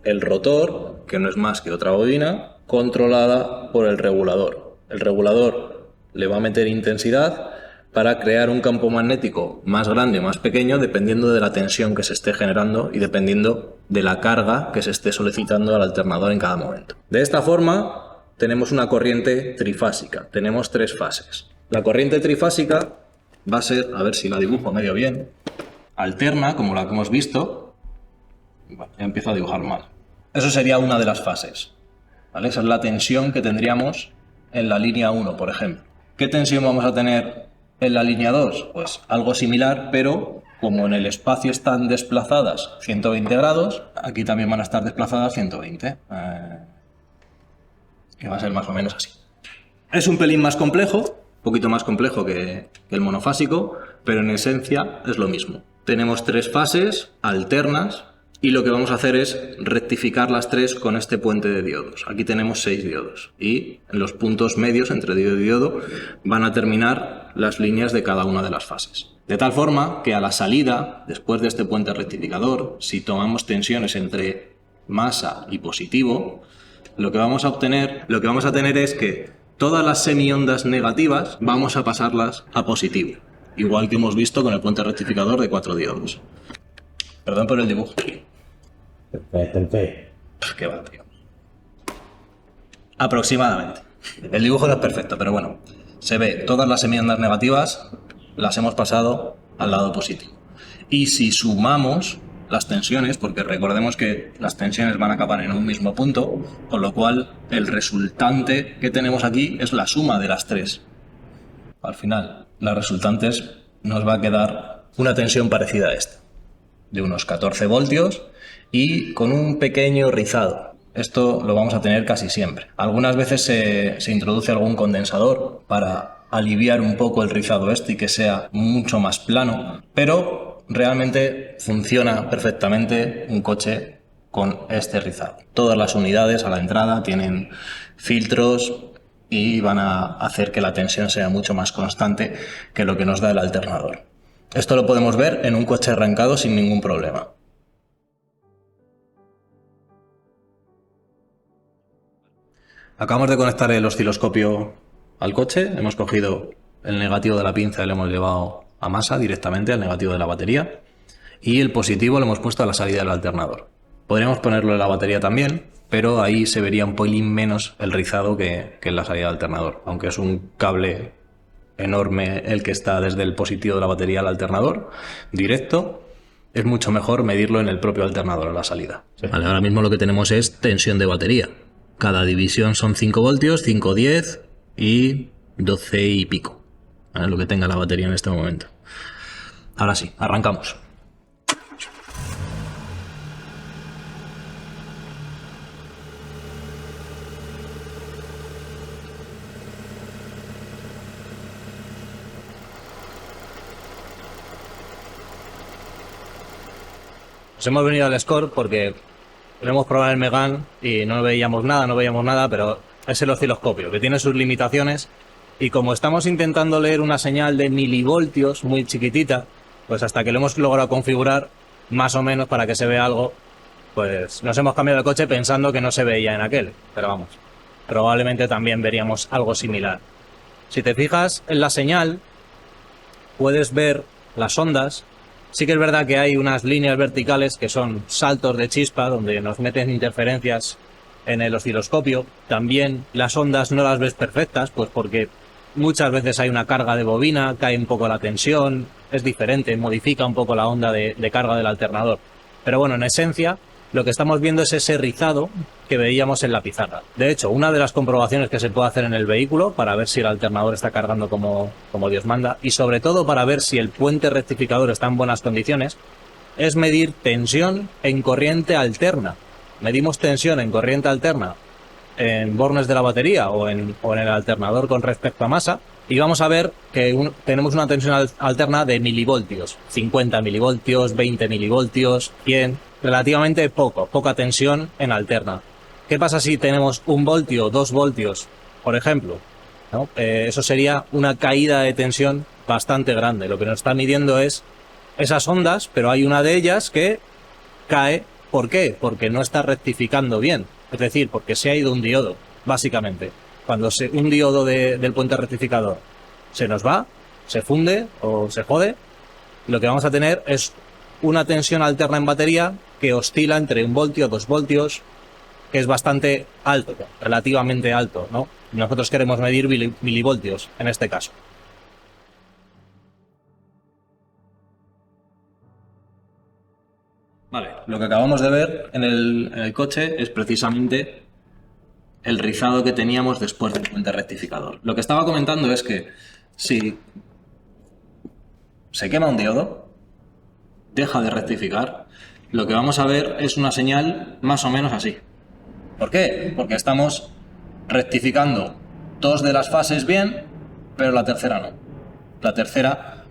Speaker 1: el rotor, que no es más que otra bobina, controlada por el regulador. El regulador le va a meter intensidad para crear un campo magnético más grande o más pequeño dependiendo de la tensión que se esté generando y dependiendo de la carga que se esté solicitando al alternador en cada momento. De esta forma tenemos una corriente trifásica, tenemos tres fases. La corriente trifásica va a ser, a ver si la dibujo medio bien, alterna, como la que hemos visto. Bueno, ya empiezo a dibujar mal. Eso sería una de las fases, ¿vale? Esa es la tensión que tendríamos en la línea 1, por ejemplo. ¿Qué tensión vamos a tener en la línea 2? Pues algo similar, pero como en el espacio están desplazadas 120 grados, aquí también van a estar desplazadas 120. Que va a ser más o menos así. Es un pelín más complejo, un poquito más complejo que el monofásico, pero en esencia es lo mismo. Tenemos tres fases alternas y lo que vamos a hacer es rectificar las tres con este puente de diodos. Aquí tenemos 6 diodos y en los puntos medios entre diodo y diodo van a terminar las líneas de cada una de las fases. De tal forma que a la salida, después de este puente rectificador, si tomamos tensiones entre masa y positivo, lo que vamos a tener es que todas las semiondas negativas vamos a pasarlas a positivo, igual que hemos visto con el puente rectificador de 4 diodos. Perdón por el dibujo.
Speaker 3: Perfecto.
Speaker 1: Qué va, tío. Aproximadamente. El dibujo no es perfecto, pero bueno, se ve todas las semiondas negativas las hemos pasado al lado positivo. Y si sumamos las tensiones, porque recordemos que las tensiones van a acabar en un mismo punto, con lo cual el resultante que tenemos aquí es la suma de las tres. Al final, las resultantes nos va a quedar una tensión parecida a esta, de unos 14 voltios y con un pequeño rizado. Esto lo vamos a tener casi siempre. Algunas veces se introduce algún condensador para aliviar un poco el rizado y que sea mucho más plano, pero realmente funciona perfectamente un coche con este rizado. Todas las unidades a la entrada tienen filtros y van a hacer que la tensión sea mucho más constante que lo que nos da el alternador. Esto lo podemos ver en un coche arrancado sin ningún problema. Acabamos de conectar el osciloscopio al coche, hemos cogido el negativo de la pinza y lo hemos llevado a masa directamente al negativo de la batería y el positivo lo hemos puesto a la salida del alternador. Podríamos ponerlo en la batería también, pero ahí se vería un pelín menos el rizado que en la salida del alternador, aunque es un cable enorme el que está desde el positivo de la batería al alternador directo. Es mucho mejor medirlo en el propio alternador a la salida. Sí. Vale, ahora mismo lo que tenemos es tensión de batería. Cada división son 5 voltios, 5, 10 y 12 y pico. ¿vale? Lo que tenga la batería en este momento. Ahora sí, arrancamos. Nos hemos venido al Score porque lo hemos probado en el Megane y no veíamos nada, pero es el osciloscopio, que tiene sus limitaciones, y como estamos intentando leer una señal de milivoltios muy chiquitita, pues hasta que lo hemos logrado configurar más o menos para que se vea algo, pues nos hemos cambiado el coche pensando que no se veía en aquel, pero vamos, probablemente también veríamos algo similar. Si te fijas en la señal, puedes ver las ondas. Sí que es verdad que hay unas líneas verticales que son saltos de chispa donde nos meten interferencias en el osciloscopio. También las ondas no las ves perfectas, pues porque muchas veces hay una carga de bobina, cae un poco la tensión, es diferente, modifica un poco la onda de carga del alternador. Pero bueno, en esencia, lo que estamos viendo es ese rizado que veíamos en la pizarra. De hecho, una de las comprobaciones que se puede hacer en el vehículo para ver si el alternador está cargando como Dios manda, y sobre todo para ver si el puente rectificador está en buenas condiciones, es medir tensión en corriente alterna. Medimos tensión en corriente alterna en bornes de la batería o en el alternador con respecto a masa, y vamos a ver que tenemos una tensión alterna de milivoltios, 50 milivoltios, 20 milivoltios, 100, relativamente poca tensión en alterna. ¿Qué pasa si tenemos 1 voltio, 2 voltios, por ejemplo? ¿No? Eso sería una caída de tensión bastante grande. Lo que nos está midiendo es esas ondas, pero hay una de ellas que cae. ¿Por qué? Porque no está rectificando bien. Es decir, porque se ha ido un diodo, básicamente. Cuando un diodo del puente rectificador se nos va, se funde o se jode, lo que vamos a tener es una tensión alterna en batería que oscila entre 1 voltio, 2 voltios, que es bastante alto, relativamente alto, ¿no? Nosotros queremos medir milivoltios en este caso. Vale, lo que acabamos de ver en el coche es precisamente el rizado que teníamos después del puente rectificador. Lo que estaba comentando es que si se quema un diodo, deja de rectificar, lo que vamos a ver es una señal más o menos así. ¿Por qué? Porque estamos rectificando 2 de las fases bien, pero la tercera no. La tercera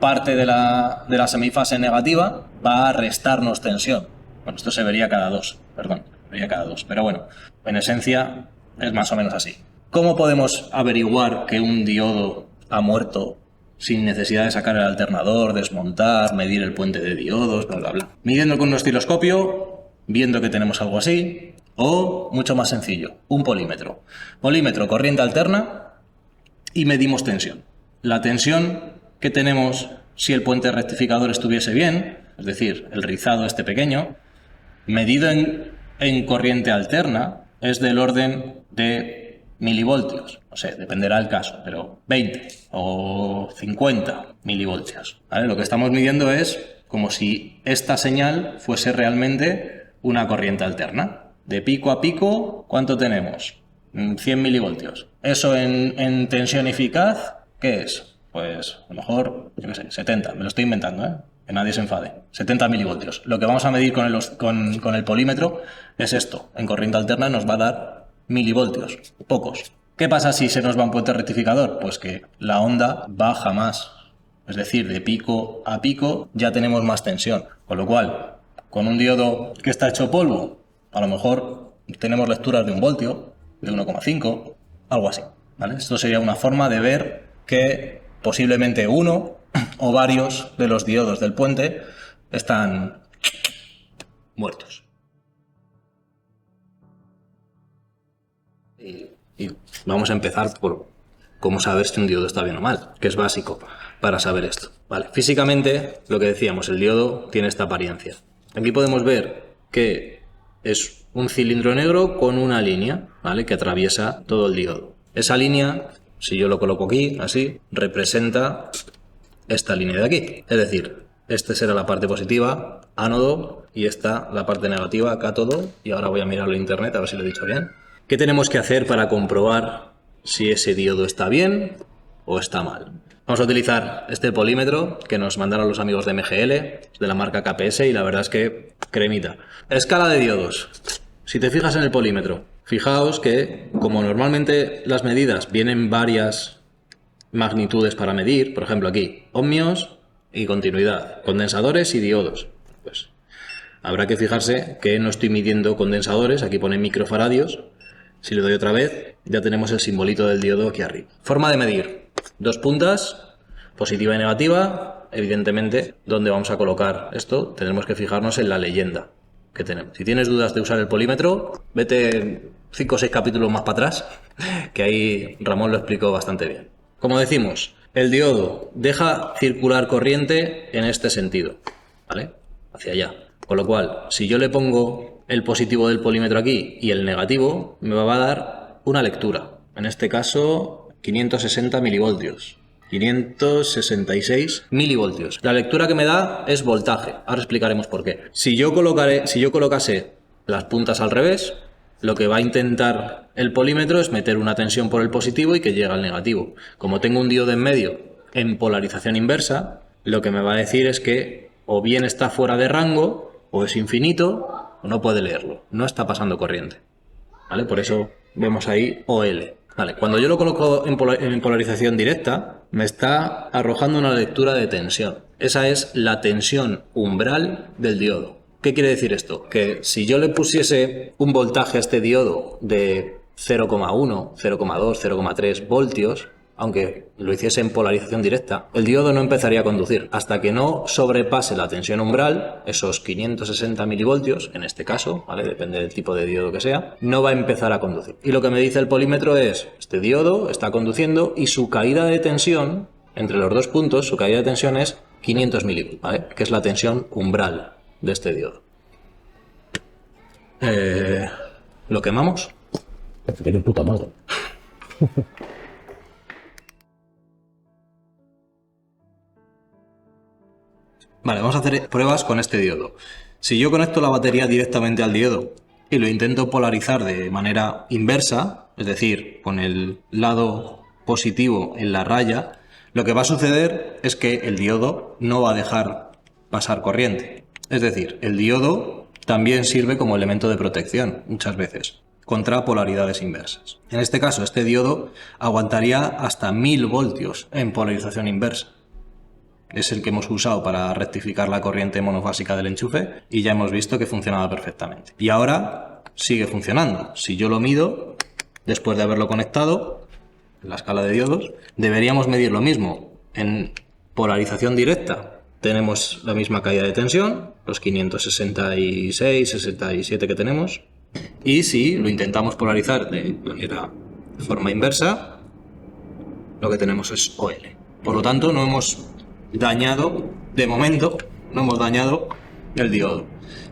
Speaker 1: parte de la semifase negativa va a restarnos tensión. Bueno, esto se vería cada 2, pero bueno, en esencia es más o menos así. ¿Cómo podemos averiguar que un diodo ha muerto sin necesidad de sacar el alternador, desmontar, medir el puente de diodos, bla, bla, bla? Midiendo con un osciloscopio, viendo que tenemos algo así, o mucho más sencillo, un polímetro. Polímetro, corriente alterna, y medimos tensión. La tensión que tenemos si el puente rectificador estuviese bien, es decir, el rizado este pequeño, medido en corriente alterna, es del orden de milivoltios. No sé, dependerá del caso, pero 20 o 50 milivoltios. ¿Vale? Lo que estamos midiendo es como si esta señal fuese realmente una corriente alterna. De pico a pico, ¿cuánto tenemos? 100 milivoltios. Eso en tensión eficaz, ¿qué es? Pues a lo mejor, yo qué sé, 70, me lo estoy inventando, ¿eh? Que nadie se enfade. 70 milivoltios. Lo que vamos a medir con el polímetro es esto. En corriente alterna nos va a dar milivoltios, pocos. ¿Qué pasa si se nos va un puente rectificador? Pues que la onda baja más. Es decir, de pico a pico ya tenemos más tensión. Con lo cual, con un diodo que está hecho polvo, a lo mejor tenemos lecturas de 1 voltio, de 1,5, algo así. ¿Vale? Esto sería una forma de ver que posiblemente uno o varios de los diodos del puente están muertos. Y vamos a empezar por cómo saber si un diodo está bien o mal, que es básico para saber esto. Vale, físicamente, lo que decíamos, el diodo tiene esta apariencia. Aquí podemos ver que es un cilindro negro con una línea, ¿vale?, que atraviesa todo el diodo. Esa línea, si yo lo coloco aquí, así, representa esta línea de aquí. Es decir, esta será la parte positiva, ánodo, y esta la parte negativa, cátodo. Y ahora voy a mirarlo en internet a ver si lo he dicho bien. ¿Qué tenemos que hacer para comprobar si ese diodo está bien o está mal? Vamos a utilizar este polímetro que nos mandaron los amigos de MGL, de la marca KPS, y la verdad es que cremita. Escala de diodos. Si te fijas en el polímetro, fijaos que como normalmente las medidas vienen varias magnitudes para medir, por ejemplo aquí, ohmios y continuidad, condensadores y diodos, pues habrá que fijarse que no estoy midiendo condensadores, aquí pone microfaradios. Si le doy otra vez, ya tenemos el simbolito del diodo aquí arriba. Forma de medir. Dos puntas, positiva y negativa. Evidentemente, ¿dónde vamos a colocar esto? Tendremos que fijarnos en la leyenda que tenemos. Si tienes dudas de usar el polímetro, vete 5 o 6 capítulos más para atrás, que ahí Ramón lo explicó bastante bien. Como decimos, el diodo deja circular corriente en este sentido, ¿vale? Hacia allá. Con lo cual, si yo le pongo el positivo del polímetro aquí y el negativo, me va a dar una lectura. En este caso, 560 milivoltios. 566 milivoltios. La lectura que me da es voltaje. Ahora explicaremos por qué. Si yo colocase las puntas al revés, lo que va a intentar el polímetro es meter una tensión por el positivo y que llegue al negativo. Como tengo un diodo en medio en polarización inversa, lo que me va a decir es que o bien está fuera de rango, o es infinito, o no puede leerlo. No está pasando corriente. ¿Vale? Por eso vemos ahí OL. Vale, cuando yo lo coloco en polarización directa, me está arrojando una lectura de tensión. Esa es la tensión umbral del diodo. ¿Qué quiere decir esto? Que si yo le pusiese un voltaje a este diodo de 0,1, 0,2, 0,3 voltios, aunque lo hiciese en polarización directa, el diodo no empezaría a conducir. Hasta que no sobrepase la tensión umbral, esos 560 milivoltios, en este caso, ¿vale? Depende del tipo de diodo que sea, no va a empezar a conducir. Y lo que me dice el polímetro es, este diodo está conduciendo y su caída de tensión, entre los dos puntos, su caída de tensión es 500 milivoltios, ¿vale? Que es la tensión umbral de este diodo. ¿Lo quemamos?
Speaker 3: Tiene puta madre.
Speaker 1: Vale, vamos a hacer pruebas con este diodo. Si yo conecto la batería directamente al diodo y lo intento polarizar de manera inversa, es decir, con el lado positivo en la raya, lo que va a suceder es que el diodo no va a dejar pasar corriente. Es decir, el diodo también sirve como elemento de protección muchas veces contra polaridades inversas. En este caso, este diodo aguantaría hasta 1000 voltios en polarización inversa. Es el que hemos usado para rectificar la corriente monofásica del enchufe y ya hemos visto que funcionaba perfectamente. Y ahora sigue funcionando. Si yo lo mido, después de haberlo conectado, en la escala de diodos, deberíamos medir lo mismo. En polarización directa tenemos la misma caída de tensión, los 566, 67 que tenemos. Y si lo intentamos polarizar de forma inversa, lo que tenemos es OL. Por lo tanto, no hemos dañado, de momento, no hemos dañado el diodo.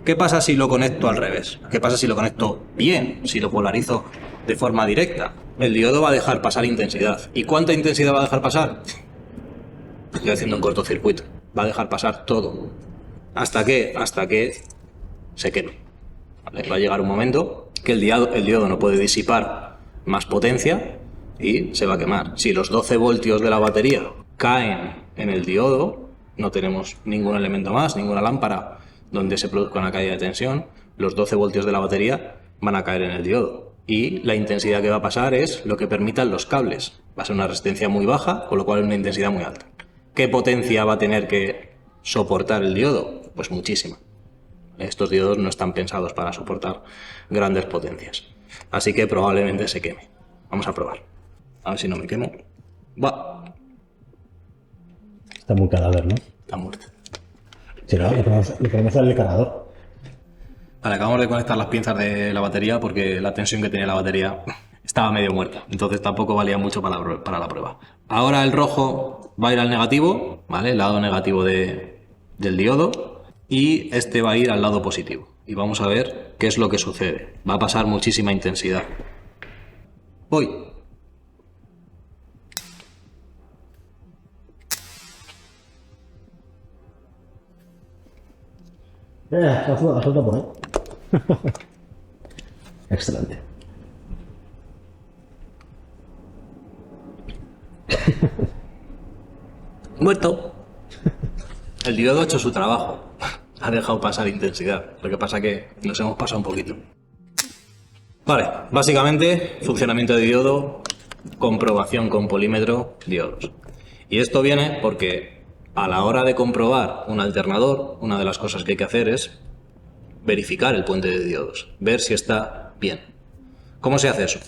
Speaker 1: ¿Qué pasa si lo conecto al revés? ¿Qué pasa si lo conecto bien? Si lo polarizo de forma directa. El diodo va a dejar pasar intensidad. ¿Y cuánta intensidad va a dejar pasar? Estoy haciendo un cortocircuito. Va a dejar pasar todo. ¿Hasta qué? Hasta que se queme. ¿Vale? Va a llegar un momento que el diodo no puede disipar más potencia y se va a quemar. Si los 12 voltios de la batería caen en el diodo, no tenemos ningún elemento más, ninguna lámpara donde se produzca una caída de tensión, los 12 voltios de la batería van a caer en el diodo. Y la intensidad que va a pasar es lo que permitan los cables. Va a ser una resistencia muy baja, con lo cual una intensidad muy alta. ¿Qué potencia va a tener que soportar el diodo? Pues muchísima. Estos diodos no están pensados para soportar grandes potencias. Así que probablemente se queme. Vamos a probar. A ver si no me quemo. Va.
Speaker 3: Está muy cadáver, ¿no?
Speaker 1: Está muerto.
Speaker 3: Si no, le ponemos al cargador.
Speaker 1: Vale, acabamos de conectar las pinzas de la batería porque la tensión que tenía la batería estaba medio muerta. Entonces tampoco valía mucho para la prueba. Ahora el rojo va a ir al negativo, ¿vale? El lado negativo del diodo. Y este va a ir al lado positivo. Y vamos a ver qué es lo que sucede. Va a pasar muchísima intensidad. Voy.
Speaker 3: Suelta por ahí. Excelente.
Speaker 1: Muerto. El diodo ha hecho su trabajo. Ha dejado pasar intensidad. Lo que pasa que nos hemos pasado un poquito. Vale, básicamente funcionamiento de diodo, comprobación con polímetro, diodos. Y esto viene porque a la hora de comprobar un alternador, una de las cosas que hay que hacer es verificar el puente de diodos, ver si está bien. ¿Cómo se hace eso?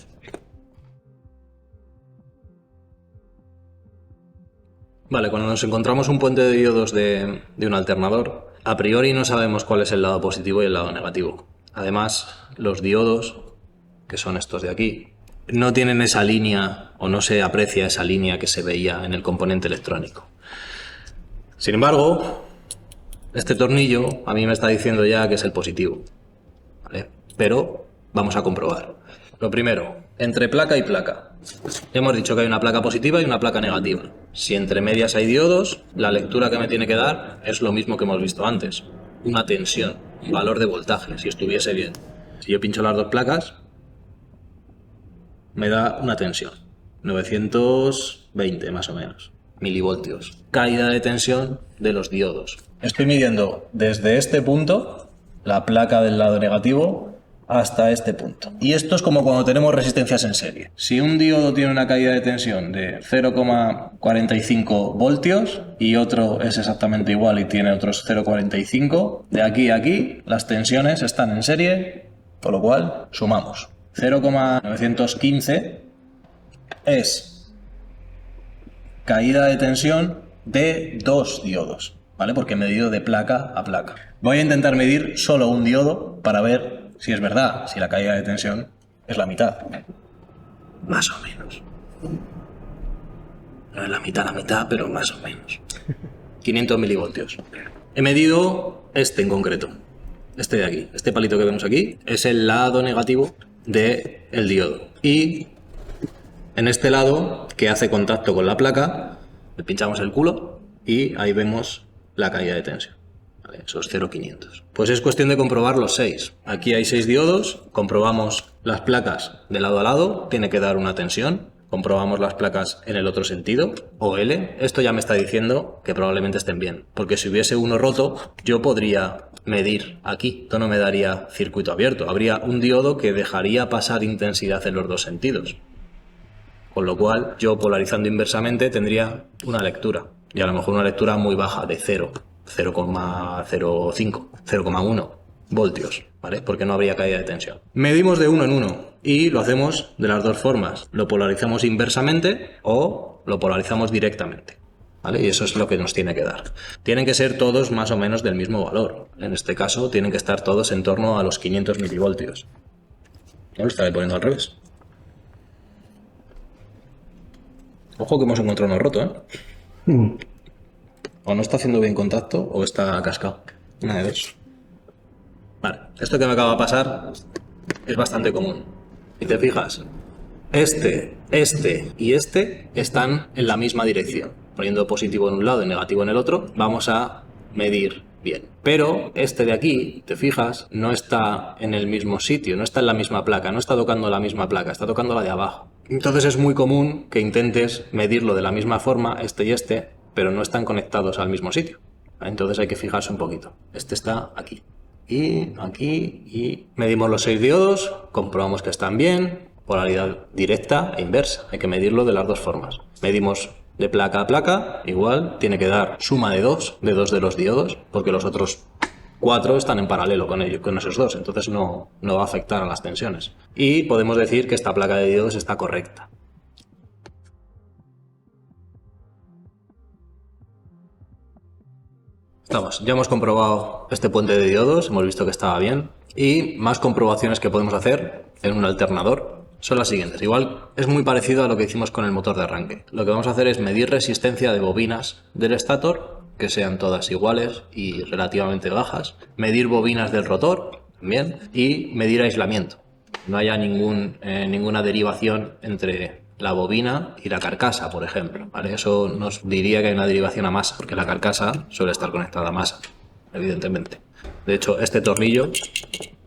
Speaker 1: Vale, cuando nos encontramos un puente de diodos de un alternador, a priori no sabemos cuál es el lado positivo y el lado negativo. Además, los diodos, que son estos de aquí, no tienen esa línea o no se aprecia esa línea que se veía en el componente electrónico. Sin embargo, este tornillo a mí me está diciendo ya que es el positivo, ¿vale? Pero vamos a comprobar. Lo primero, entre placa y placa. Hemos dicho que hay una placa positiva y una placa negativa. Si entre medias hay diodos, la lectura que me tiene que dar es lo mismo que hemos visto antes. Una tensión, un valor de voltaje, si estuviese bien. Si yo pincho las dos placas, me da una tensión. 920 más o menos, milivoltios. Caída de tensión de los diodos. Estoy midiendo desde este punto, la placa del lado negativo, hasta este punto. Y esto es como cuando tenemos resistencias en serie. Si un diodo tiene una caída de tensión de 0,45 voltios y otro es exactamente igual y tiene otros 0,45, de aquí a aquí las tensiones están en serie, con lo cual sumamos. 0,915 es caída de tensión de dos diodos, ¿vale? Porque he medido de placa a placa. Voy a intentar medir solo un diodo para ver si es verdad, si la caída de tensión es la mitad. Más o menos. No es la mitad, pero más o menos. 500 milivoltios. He medido este en concreto. Este de aquí. Este palito que vemos aquí es el lado negativo del diodo. Y en este lado, que hace contacto con la placa, le pinchamos el culo y ahí vemos la caída de tensión. Esos 0,500. Pues es cuestión de comprobar los 6. Aquí hay 6 diodos, comprobamos las placas de lado a lado, tiene que dar una tensión, comprobamos las placas en el otro sentido, OL. Esto ya me está diciendo que probablemente estén bien, porque si hubiese uno roto, yo podría medir aquí. Esto no me daría circuito abierto, habría un diodo que dejaría pasar intensidad en los dos sentidos. Con lo cual, yo polarizando inversamente tendría una lectura, y a lo mejor una lectura muy baja, de 0,05, 0,1 voltios, ¿vale? Porque no habría caída de tensión. Medimos de uno en uno y lo hacemos de las dos formas. Lo polarizamos inversamente o lo polarizamos directamente, ¿vale? Y eso es lo que nos tiene que dar. Tienen que ser todos más o menos del mismo valor. En este caso, tienen que estar todos en torno a los 500 milivoltios. Ya lo estaré poniendo al revés. Ojo que hemos encontrado uno roto, ¿eh? O no está haciendo bien contacto o está cascado. Una de dos. Vale, esto que me acaba de pasar es bastante común. Si te fijas, este y este están en la misma dirección. Poniendo positivo en un lado y negativo en el otro, vamos a medir bien. Pero este de aquí, te fijas, no está en el mismo sitio, no está en la misma placa, no está tocando la misma placa, está tocando la de abajo. Entonces es muy común que intentes medirlo de la misma forma, este y este, pero no están conectados al mismo sitio. Entonces hay que fijarse un poquito. Este está aquí. Y aquí. Y medimos los 6 diodos, comprobamos que están bien. Polaridad directa e inversa. Hay que medirlo de las dos formas. Medimos de placa a placa. Igual tiene que dar suma de dos de los diodos, porque los otros 4 están en paralelo con esos dos. Entonces no va a afectar a las tensiones. Y podemos decir que esta placa de diodos está correcta. Ya hemos comprobado este puente de diodos, hemos visto que estaba bien, y más comprobaciones que podemos hacer en un alternador son las siguientes. Igual es muy parecido a lo que hicimos con el motor de arranque. Lo que vamos a hacer es medir resistencia de bobinas del estator, que sean todas iguales y relativamente bajas, medir bobinas del rotor también, y medir aislamiento. No haya ninguna derivación entre la bobina y la carcasa, por ejemplo, ¿vale? Eso nos diría que hay una derivación a masa, porque la carcasa suele estar conectada a masa, evidentemente. De hecho, este tornillo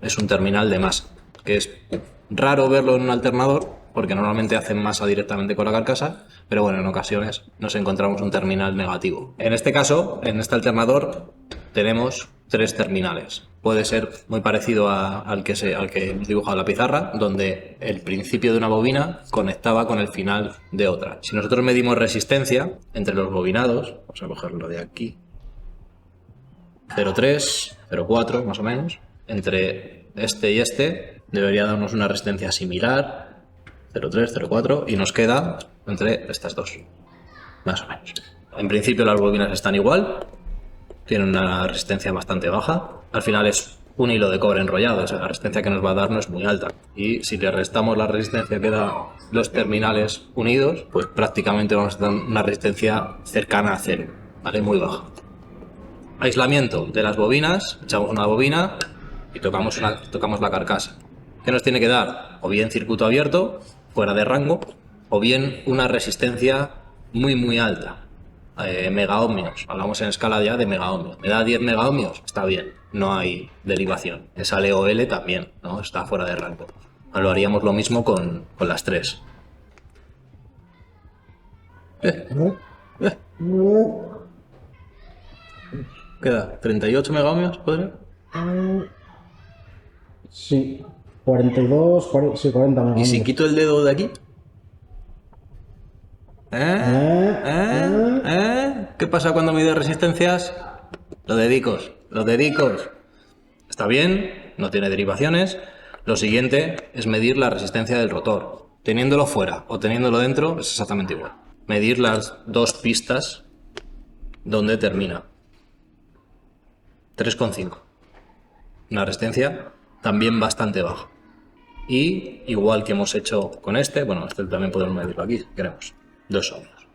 Speaker 1: es un terminal de masa, que es raro verlo en un alternador, porque normalmente hacen masa directamente con la carcasa, pero bueno, en ocasiones nos encontramos un terminal negativo. En este caso, en este alternador, tenemos 3 terminales. Puede ser muy parecido al que hemos dibujado en la pizarra, donde el principio de una bobina conectaba con el final de otra. Si nosotros medimos resistencia entre los bobinados, vamos a cogerlo de aquí, 0,3, 0,4 más o menos, entre este y este debería darnos una resistencia similar, 0,3, 0,4, y nos queda entre estas dos, más o menos. En principio las bobinas están igual, tienen una resistencia bastante baja. Al final es un hilo de cobre enrollado, o sea, la resistencia que nos va a dar no es muy alta. Y si le restamos la resistencia que dan los terminales unidos, pues prácticamente vamos a tener una resistencia cercana a cero, ¿vale? Muy baja. Aislamiento de las bobinas, echamos una bobina y tocamos la carcasa. ¿Qué nos tiene que dar? O bien circuito abierto, fuera de rango, o bien una resistencia muy alta. Megaohmios, hablamos en escala ya de megaohmios. ¿Me da 10 megaohmios? Está bien, no hay derivación. Esa LOL también, ¿no? Está fuera de rango. Lo haríamos lo mismo con las 3. ¿Queda? ¿38 megaohmios? ¿Podría?
Speaker 3: Sí, 42, 40, sí, 40 más o
Speaker 1: ¿Y si
Speaker 3: menos.
Speaker 1: quito el dedo de aquí? ¿Qué pasa cuando mide resistencias? Los dedicos. Está bien, no tiene derivaciones. Lo siguiente es medir la resistencia del rotor. Teniéndolo fuera o teniéndolo dentro es exactamente igual. Medir las 2 pistas donde termina. 3,5. Una resistencia también bastante baja. Y igual que hemos hecho con este, bueno, este también podemos medirlo aquí si queremos. 2 ohmios.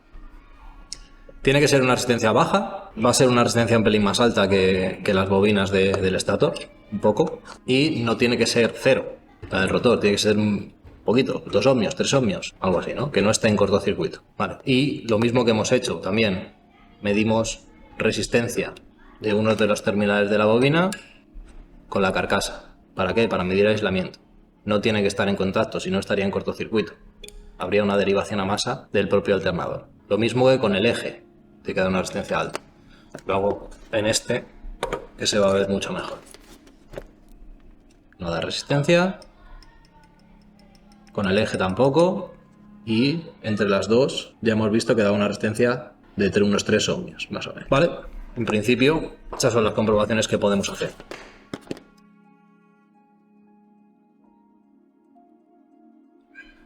Speaker 1: Tiene que ser una resistencia baja, va a ser una resistencia un pelín más alta que las bobinas del estator, un poco, y no tiene que ser 0, la del rotor, tiene que ser un poquito, 2 ohmios, 3 ohmios, algo así, ¿no? Que no esté en cortocircuito. Vale. Y lo mismo que hemos hecho también, medimos resistencia de uno de los terminales de la bobina con la carcasa. ¿Para qué? Para medir aislamiento. No tiene que estar en contacto, si no estaría en cortocircuito. Habría una derivación a masa del propio alternador. Lo mismo que con el eje, te queda una resistencia alta. Lo hago en este, que se va a ver mucho mejor. No da resistencia, con el eje tampoco, y entre las dos ya hemos visto que da una resistencia de unos 3 ohmios, más o menos. ¿Vale? En principio, estas son las comprobaciones que podemos hacer.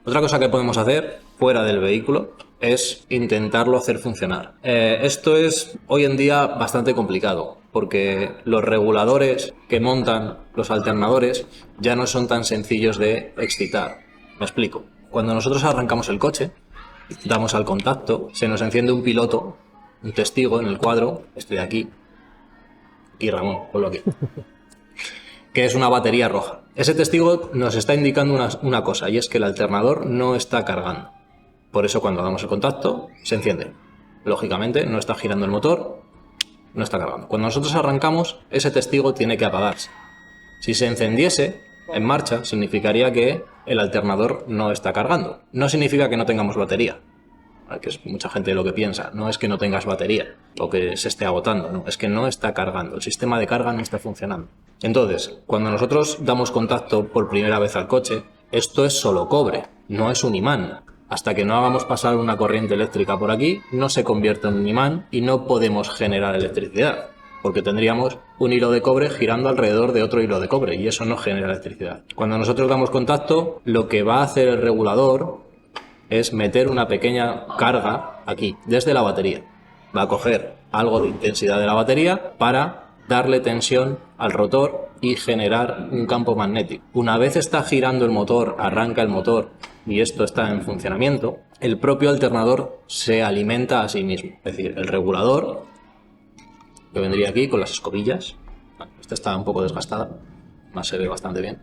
Speaker 1: Otra cosa que podemos hacer fuera del vehículo es intentarlo hacer funcionar. Esto es hoy en día bastante complicado porque los reguladores que montan los alternadores ya no son tan sencillos de excitar. Me explico. Cuando nosotros arrancamos el coche, damos al contacto, se nos enciende un piloto, un testigo en el cuadro, este de aquí, y Ramón, ponlo aquí, que es una batería roja. Ese testigo nos está indicando una cosa, y es que el alternador no está cargando. Por eso cuando damos el contacto, se enciende. Lógicamente, no está girando el motor, no está cargando. Cuando nosotros arrancamos, ese testigo tiene que apagarse. Si se encendiese en marcha, significaría que el alternador no está cargando. No significa que no tengamos batería, que es mucha gente lo que piensa. No es que no tengas batería o que se esté agotando, no, es que no está cargando. El sistema de carga no está funcionando. Entonces, cuando nosotros damos contacto por primera vez al coche, esto es solo cobre, no es un imán. Hasta que no hagamos pasar una corriente eléctrica por aquí, no se convierte en un imán y no podemos generar electricidad, porque tendríamos un hilo de cobre girando alrededor de otro hilo de cobre y eso no genera electricidad. Cuando nosotros damos contacto, lo que va a hacer el regulador es meter una pequeña carga aquí, desde la batería. Va a coger algo de intensidad de la batería para darle tensión al rotor y generar un campo magnético. Una vez está girando el motor, arranca el motor y esto está en funcionamiento, el propio alternador se alimenta a sí mismo. Es decir, el regulador, que vendría aquí con las escobillas, esta está un poco desgastada, más se ve bastante bien.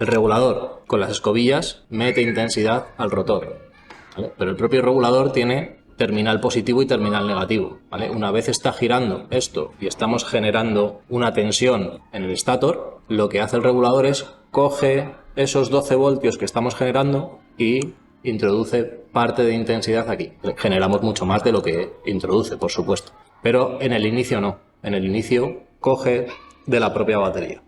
Speaker 1: El regulador con las escobillas mete intensidad al rotor, ¿vale? Pero el propio regulador tiene terminal positivo y terminal negativo, ¿vale? Una vez está girando esto y estamos generando una tensión en el estator, lo que hace el regulador es coge esos 12 voltios que estamos generando y introduce parte de intensidad aquí. Generamos mucho más de lo que introduce, por supuesto. Pero en el inicio no. En el inicio coge de la propia batería.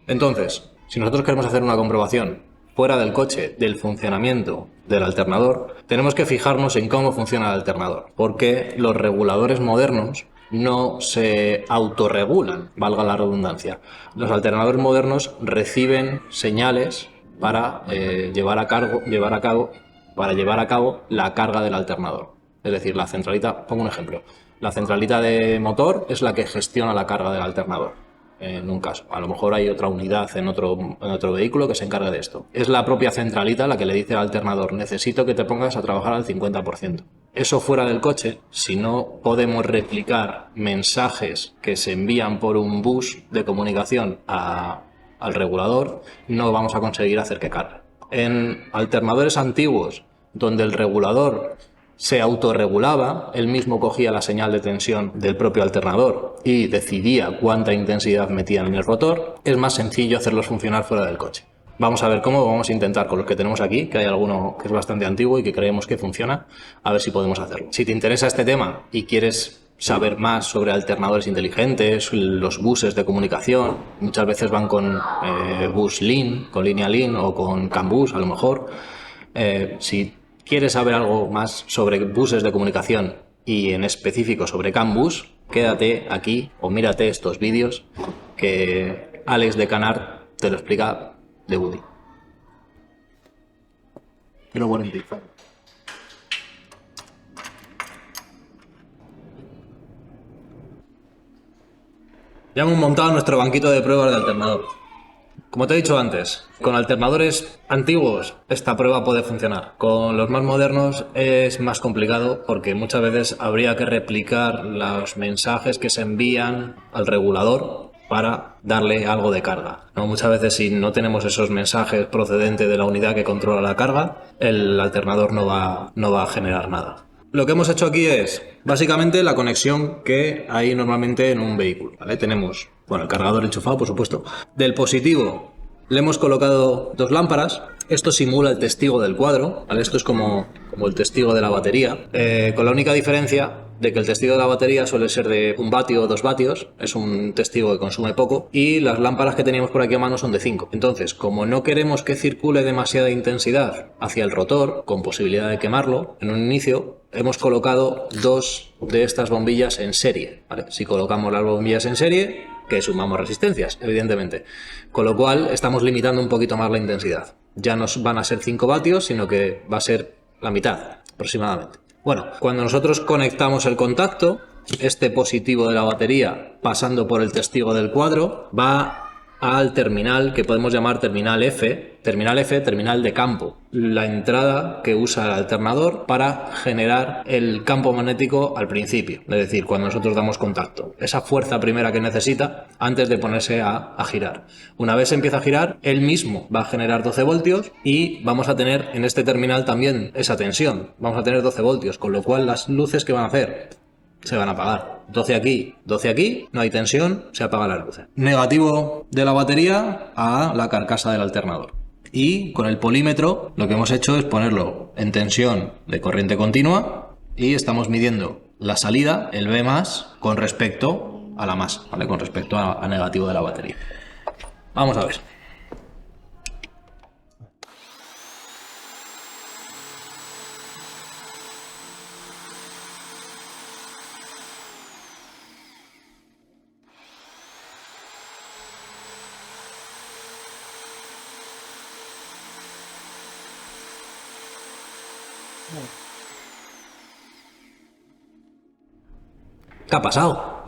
Speaker 1: Entonces, si nosotros queremos hacer una comprobación fuera del coche del funcionamiento del alternador, tenemos que fijarnos en cómo funciona el alternador, porque los reguladores modernos no se autorregulan, valga la redundancia. Los alternadores modernos reciben señales para llevar a cabo la carga del alternador. Es decir, la centralita, pongo un ejemplo, la centralita de motor es la que gestiona la carga del alternador. En un caso, a lo mejor hay otra unidad en otro vehículo que se encarga de esto. Es la propia centralita la que le dice al alternador: necesito que te pongas a trabajar al 50%. Eso fuera del coche, si no podemos replicar mensajes que se envían por un bus de comunicación al regulador, no vamos a conseguir hacer que cargue. En alternadores antiguos, donde el regulador se autorregulaba, él mismo cogía la señal de tensión del propio alternador y decidía cuánta intensidad metían en el rotor, es más sencillo hacerlos funcionar fuera del coche. Vamos a ver cómo, vamos a intentar con los que tenemos aquí, que hay alguno que es bastante antiguo y que creemos que funciona, a ver si podemos hacerlo. Si te interesa este tema y quieres saber más sobre alternadores inteligentes, los buses de comunicación, muchas veces van con bus Lean, con línea Lean o con CAN bus a lo mejor, si quieres saber algo más sobre buses de comunicación y en específico sobre CAN bus, quédate aquí o mírate estos vídeos que Alex de Canard te lo explica de Woody. Pero bueno, ya hemos montado nuestro banquito de pruebas de alternador. Como te he dicho antes, con alternadores antiguos esta prueba puede funcionar. Con los más modernos es más complicado porque muchas veces habría que replicar los mensajes que se envían al regulador para darle algo de carga, ¿no? Muchas veces, si no tenemos esos mensajes procedentes de la unidad que controla la carga, el alternador no va a generar nada. Lo que hemos hecho aquí es básicamente la conexión que hay normalmente en un vehículo, ¿vale? Tenemos, bueno, el cargador enchufado, por supuesto. Del positivo le hemos colocado dos lámparas. Esto simula el testigo del cuadro, ¿vale? Esto es como el testigo de la batería, con la única diferencia de que el testigo de la batería suele ser de 1 vatio o 2 vatios, es un testigo que consume poco, y las lámparas que teníamos por aquí a mano son de 5. Entonces, como no queremos que circule demasiada intensidad hacia el rotor, con posibilidad de quemarlo, en un inicio hemos colocado dos de estas bombillas en serie, ¿vale? Si colocamos las bombillas en serie, que sumamos resistencias, evidentemente, con lo cual estamos limitando un poquito más la intensidad. Ya no van a ser 5 vatios, sino que va a ser la mitad, aproximadamente. Bueno, cuando nosotros conectamos el contacto, este positivo de la batería, pasando por el testigo del cuadro, va al terminal que podemos llamar terminal F, terminal de campo, la entrada que usa el alternador para generar el campo magnético al principio, es decir, cuando nosotros damos contacto, esa fuerza primera que necesita antes de ponerse a girar. Una vez empieza a girar, él mismo va a generar 12 voltios y vamos a tener en este terminal también esa tensión, vamos a tener 12 voltios, con lo cual las luces que van a hacer se van a apagar. 12 aquí, no hay tensión, se apagan las luces. Negativo de la batería a la carcasa del alternador. Y con el polímetro lo que hemos hecho es ponerlo en tensión de corriente continua y estamos midiendo la salida, el B+, con respecto a la más, ¿vale? Con respecto a negativo de la batería. Vamos a ver. ¿Qué ha pasado?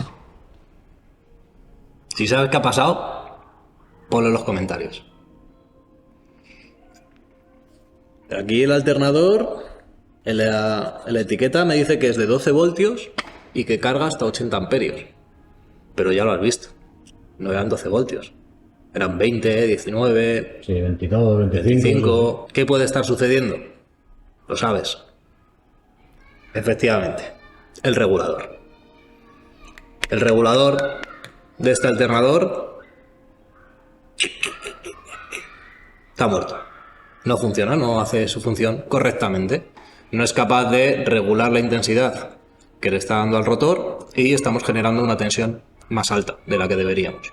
Speaker 1: Si sabes qué ha pasado, ponlo en los comentarios. Aquí el alternador, en la etiqueta me dice que es de 12 voltios y que carga hasta 80 amperios. Pero ya lo has visto, no eran 12 voltios. Eran 20, 19...
Speaker 3: Sí, 22,
Speaker 1: 25... ¿Qué puede estar sucediendo? Lo sabes. Efectivamente, el regulador. El regulador de este alternador está muerto. No funciona, no hace su función correctamente. No es capaz de regular la intensidad que le está dando al rotor y estamos generando una tensión más alta de la que deberíamos.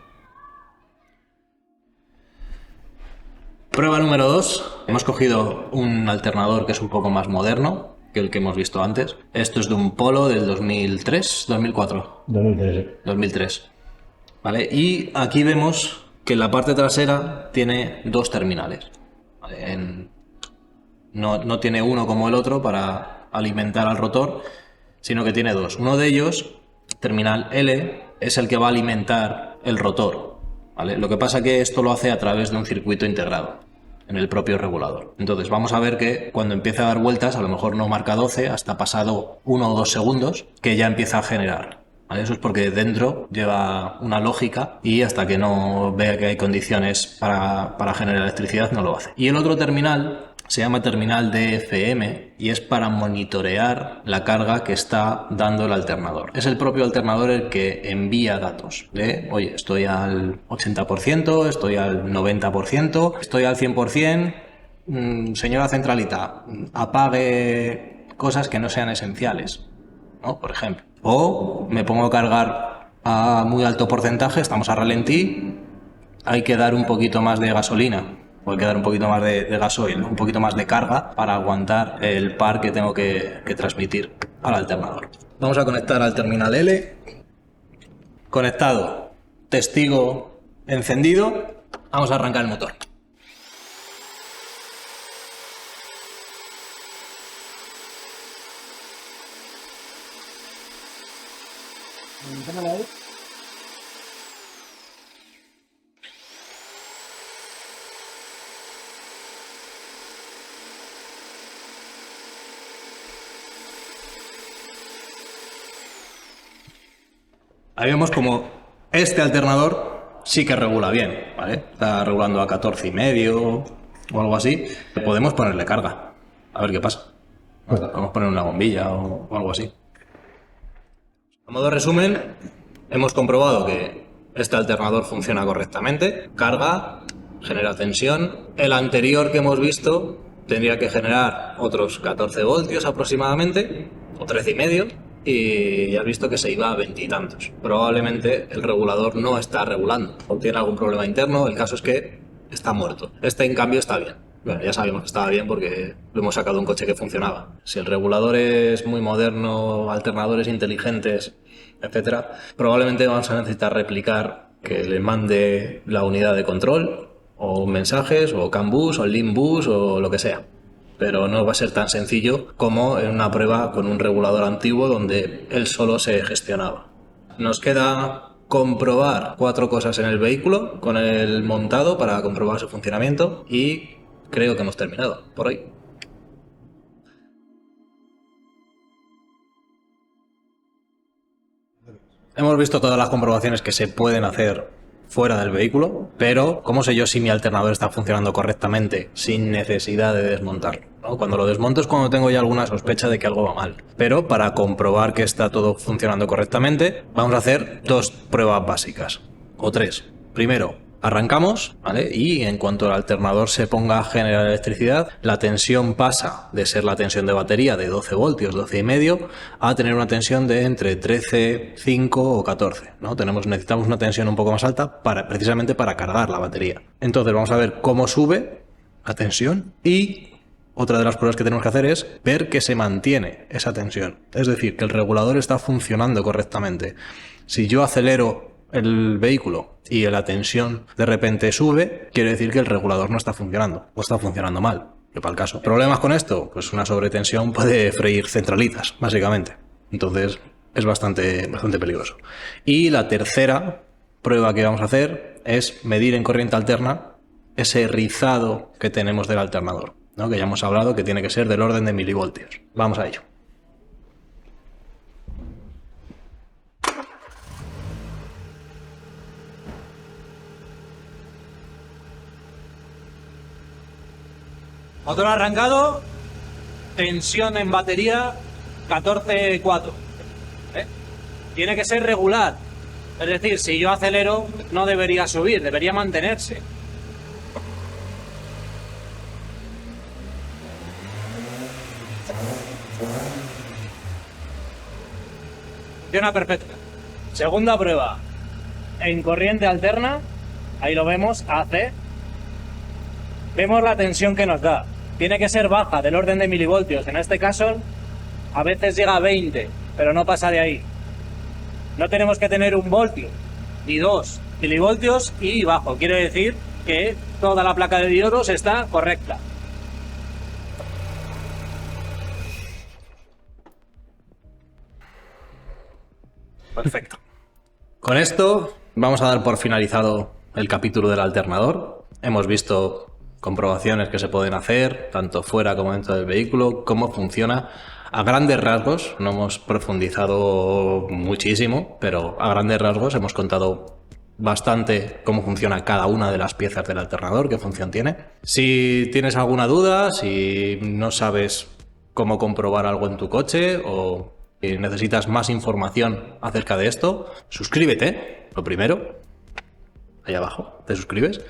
Speaker 1: Prueba número 2. Hemos cogido un alternador que es un poco más moderno que el que hemos visto antes. Esto es de un Polo del 2003, 2004.
Speaker 3: 2013.
Speaker 1: 2003. ¿Vale? Y aquí vemos que en la parte trasera tiene dos terminales. ¿Vale? No tiene uno como el otro para alimentar al rotor, sino que tiene dos. Uno de ellos, terminal L, es el que va a alimentar el rotor. ¿Vale? Lo que pasa es que esto lo hace a través de un circuito integrado en el propio regulador. Entonces vamos a ver que cuando empieza a dar vueltas, a lo mejor no marca 12, hasta pasado 1 o 2 segundos, que ya empieza a generar. ¿Vale? Eso es porque dentro lleva una lógica y hasta que no vea que hay condiciones para generar electricidad no lo hace. Y el otro terminal se llama terminal DFM y es para monitorear la carga que está dando el alternador. Es el propio alternador el que envía datos de, oye, estoy al 80%, estoy al 90%, estoy al 100%, señora centralita, apague cosas que no sean esenciales, ¿no? Por ejemplo. O me pongo a cargar a muy alto porcentaje, estamos a ralentí, hay que dar un poquito más de gasolina. O hay que dar un poquito más de gasoil, un poquito más de carga para aguantar el par que tengo que transmitir al alternador. Vamos a conectar al terminal L. Conectado, testigo encendido. Vamos a arrancar el motor. Ahí vemos como este alternador sí que regula bien, ¿vale? Está regulando a 14,5 o algo así. Podemos ponerle carga, a ver qué pasa. Podemos poner una bombilla o algo así. A modo de resumen, hemos comprobado que este alternador funciona correctamente. Carga, genera tensión. El anterior que hemos visto tendría que generar otros 14 voltios aproximadamente, o 13,5. Y has visto que se iba a 20 y tantos. Probablemente el regulador no está regulando o tiene algún problema interno. El caso es que está muerto. Este, en cambio, está bien. Bueno, ya sabemos que estaba bien porque lo hemos sacado de un coche que funcionaba. Si el regulador es muy moderno, alternadores inteligentes, etcétera, probablemente vamos a necesitar replicar que le mande la unidad de control o mensajes o CAN bus o LIN bus o lo que sea. Pero no va a ser tan sencillo como en una prueba con un regulador antiguo donde él solo se gestionaba. Nos queda comprobar 4 cosas en el vehículo con el montado para comprobar su funcionamiento y creo que hemos terminado por hoy. Hemos visto todas las comprobaciones que se pueden hacer fuera del vehículo, pero ¿cómo sé yo si mi alternador está funcionando correctamente sin necesidad de desmontarlo? ¿No? Cuando lo desmonto es cuando tengo ya alguna sospecha de que algo va mal. Pero para comprobar que está todo funcionando correctamente, vamos a hacer 2 pruebas básicas, o 3. Primero, arrancamos, ¿vale? Y en cuanto el alternador se ponga a generar electricidad, la tensión pasa de ser la tensión de batería de 12 voltios, 12,5, a tener una tensión de entre 13, 5 o 14, ¿no? Necesitamos una tensión un poco más alta precisamente para cargar la batería. Entonces vamos a ver cómo sube la tensión y otra de las pruebas que tenemos que hacer es ver que se mantiene esa tensión. Es decir, que el regulador está funcionando correctamente. Si yo acelero el vehículo y la tensión de repente sube, quiere decir que el regulador no está funcionando o está funcionando mal, que para el caso. ¿Problemas con esto? Pues una sobretensión puede freír centralitas, básicamente. Entonces es bastante peligroso. Y la tercera prueba que vamos a hacer es medir en corriente alterna ese rizado que tenemos del alternador, ¿no? Que ya hemos hablado que tiene que ser del orden de milivoltios. Vamos a ello. Motor arrancado, tensión en batería 14,4. Tiene que ser regular.
Speaker 6: Es decir, si yo acelero, no debería subir, debería mantenerse. Funciona perfecto. Segunda prueba. En corriente alterna, ahí lo vemos, AC. Vemos la tensión que nos da. Tiene que ser baja, del orden de milivoltios. En este caso, a veces llega a 20, pero no pasa de ahí. No tenemos que tener 1 voltio, ni 2 milivoltios y bajo. Quiere decir que toda la placa de diodos está correcta.
Speaker 1: Perfecto. Con esto vamos a dar por finalizado el capítulo del alternador. Hemos visto comprobaciones que se pueden hacer, tanto fuera como dentro del vehículo, cómo funciona a grandes rasgos. No hemos profundizado muchísimo, pero a grandes rasgos hemos contado bastante cómo funciona cada una de las piezas del alternador, qué función tiene. Si tienes alguna duda, si no sabes cómo comprobar algo en tu coche o si necesitas más información acerca de esto, suscríbete, lo primero, ahí abajo, te suscribes.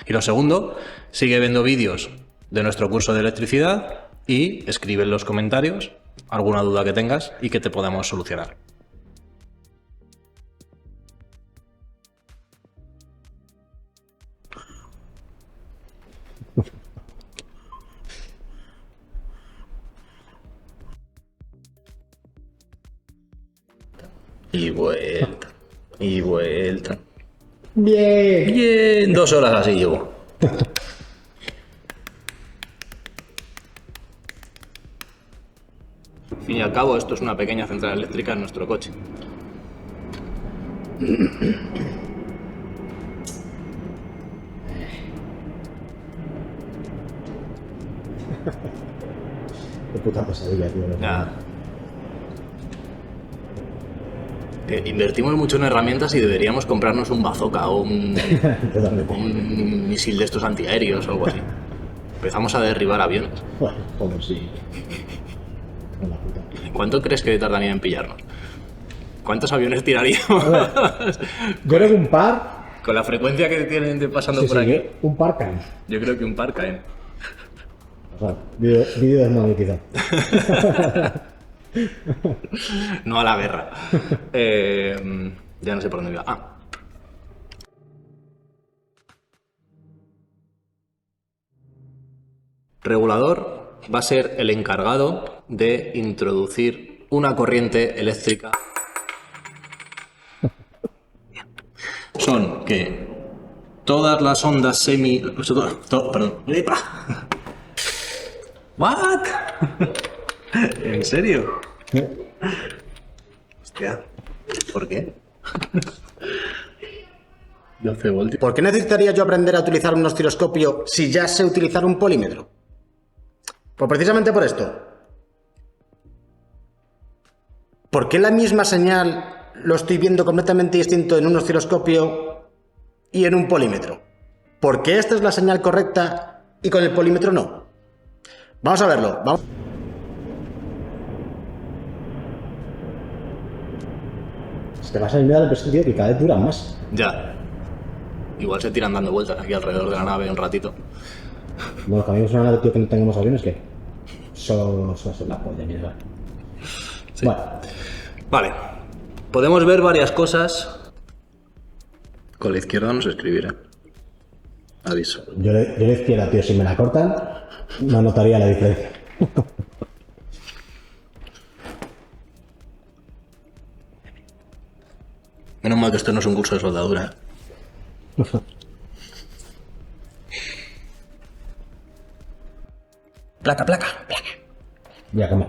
Speaker 1: Y lo segundo, sigue viendo vídeos de nuestro curso de electricidad y escribe en los comentarios alguna duda que tengas y que te podamos solucionar. Y vuelta, y vuelta.
Speaker 3: Bien.
Speaker 1: Bien, 2 horas así llevo. Al fin y al cabo, esto es una pequeña central eléctrica en nuestro coche.
Speaker 3: Qué puta pesadilla, tío.
Speaker 1: Nada. Invertimos mucho en herramientas y deberíamos comprarnos un bazooka o
Speaker 3: Totalmente.
Speaker 1: un misil de estos antiaéreos o algo así. Empezamos a derribar aviones.
Speaker 3: Bueno, joder, sí. Con la puta.
Speaker 1: ¿Cuánto crees que tardaría en pillarnos? ¿Cuántos aviones tiraríamos?
Speaker 3: Yo creo que un par.
Speaker 1: Con la frecuencia que tienen de pasando
Speaker 3: Sí,
Speaker 1: por
Speaker 3: sí,
Speaker 1: aquí,
Speaker 3: un par caen.
Speaker 1: yo creo que un par caen.
Speaker 3: O sea, vídeo desmonetizado.
Speaker 1: No a la guerra. Ya no sé por dónde iba. Ah. Regulador va a ser el encargado de introducir una corriente eléctrica. Son que todas las ondas semi... Perdón. ¡Epa! ¿What? ¿En serio? Hostia. ¿Por qué? 12 voltios.
Speaker 4: ¿Por qué necesitaría yo aprender a utilizar un osciloscopio si ya sé utilizar un polímetro? Pues precisamente por esto. ¿Por qué la misma señal lo estoy viendo completamente distinto en un osciloscopio y en un polímetro? ¿Por qué esta es la señal correcta y con el polímetro no? Vamos a verlo. Vamos.
Speaker 3: Se te va a salir la impresión, tío, que cada vez duran más.
Speaker 1: Ya. Igual se tiran dando vueltas aquí alrededor de la nave un ratito.
Speaker 3: Bueno, que a mí me suena nada, tío, que no tengamos aviones, que solo es la polla, mierda.
Speaker 1: Sí.
Speaker 3: Bueno,
Speaker 1: Vale. Podemos ver varias cosas. Con la izquierda no se escribirá. Aviso.
Speaker 3: yo la izquierda, tío, si me la cortan, no notaría la diferencia.
Speaker 1: Menos mal que esto no es un curso de soldadura. Placa, placa, placa.
Speaker 3: Voy a comer.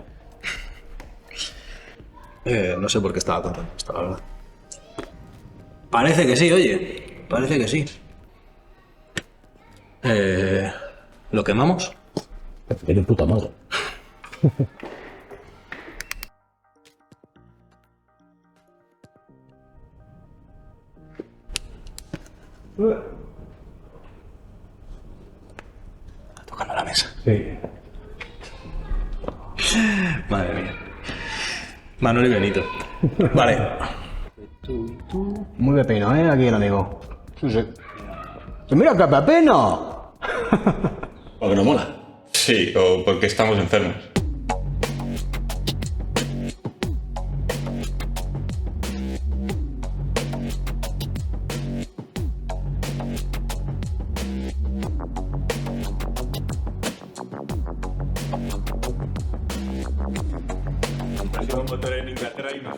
Speaker 1: No sé por qué estaba contando esto, la verdad. Parece que sí, oye. Parece que sí. ¿Lo quemamos?
Speaker 3: Tiene puta madre.
Speaker 1: Tocando la mesa.
Speaker 3: Sí.
Speaker 1: Madre mía. Manuel y Benito. Vale.
Speaker 3: Muy pepino, ¿eh? Aquí el amigo. Sí, sí. ¡Mira qué pepino!
Speaker 7: Porque no mola.
Speaker 8: Sí, o porque estamos enfermos. Ha sido un motor en Inglaterra y más.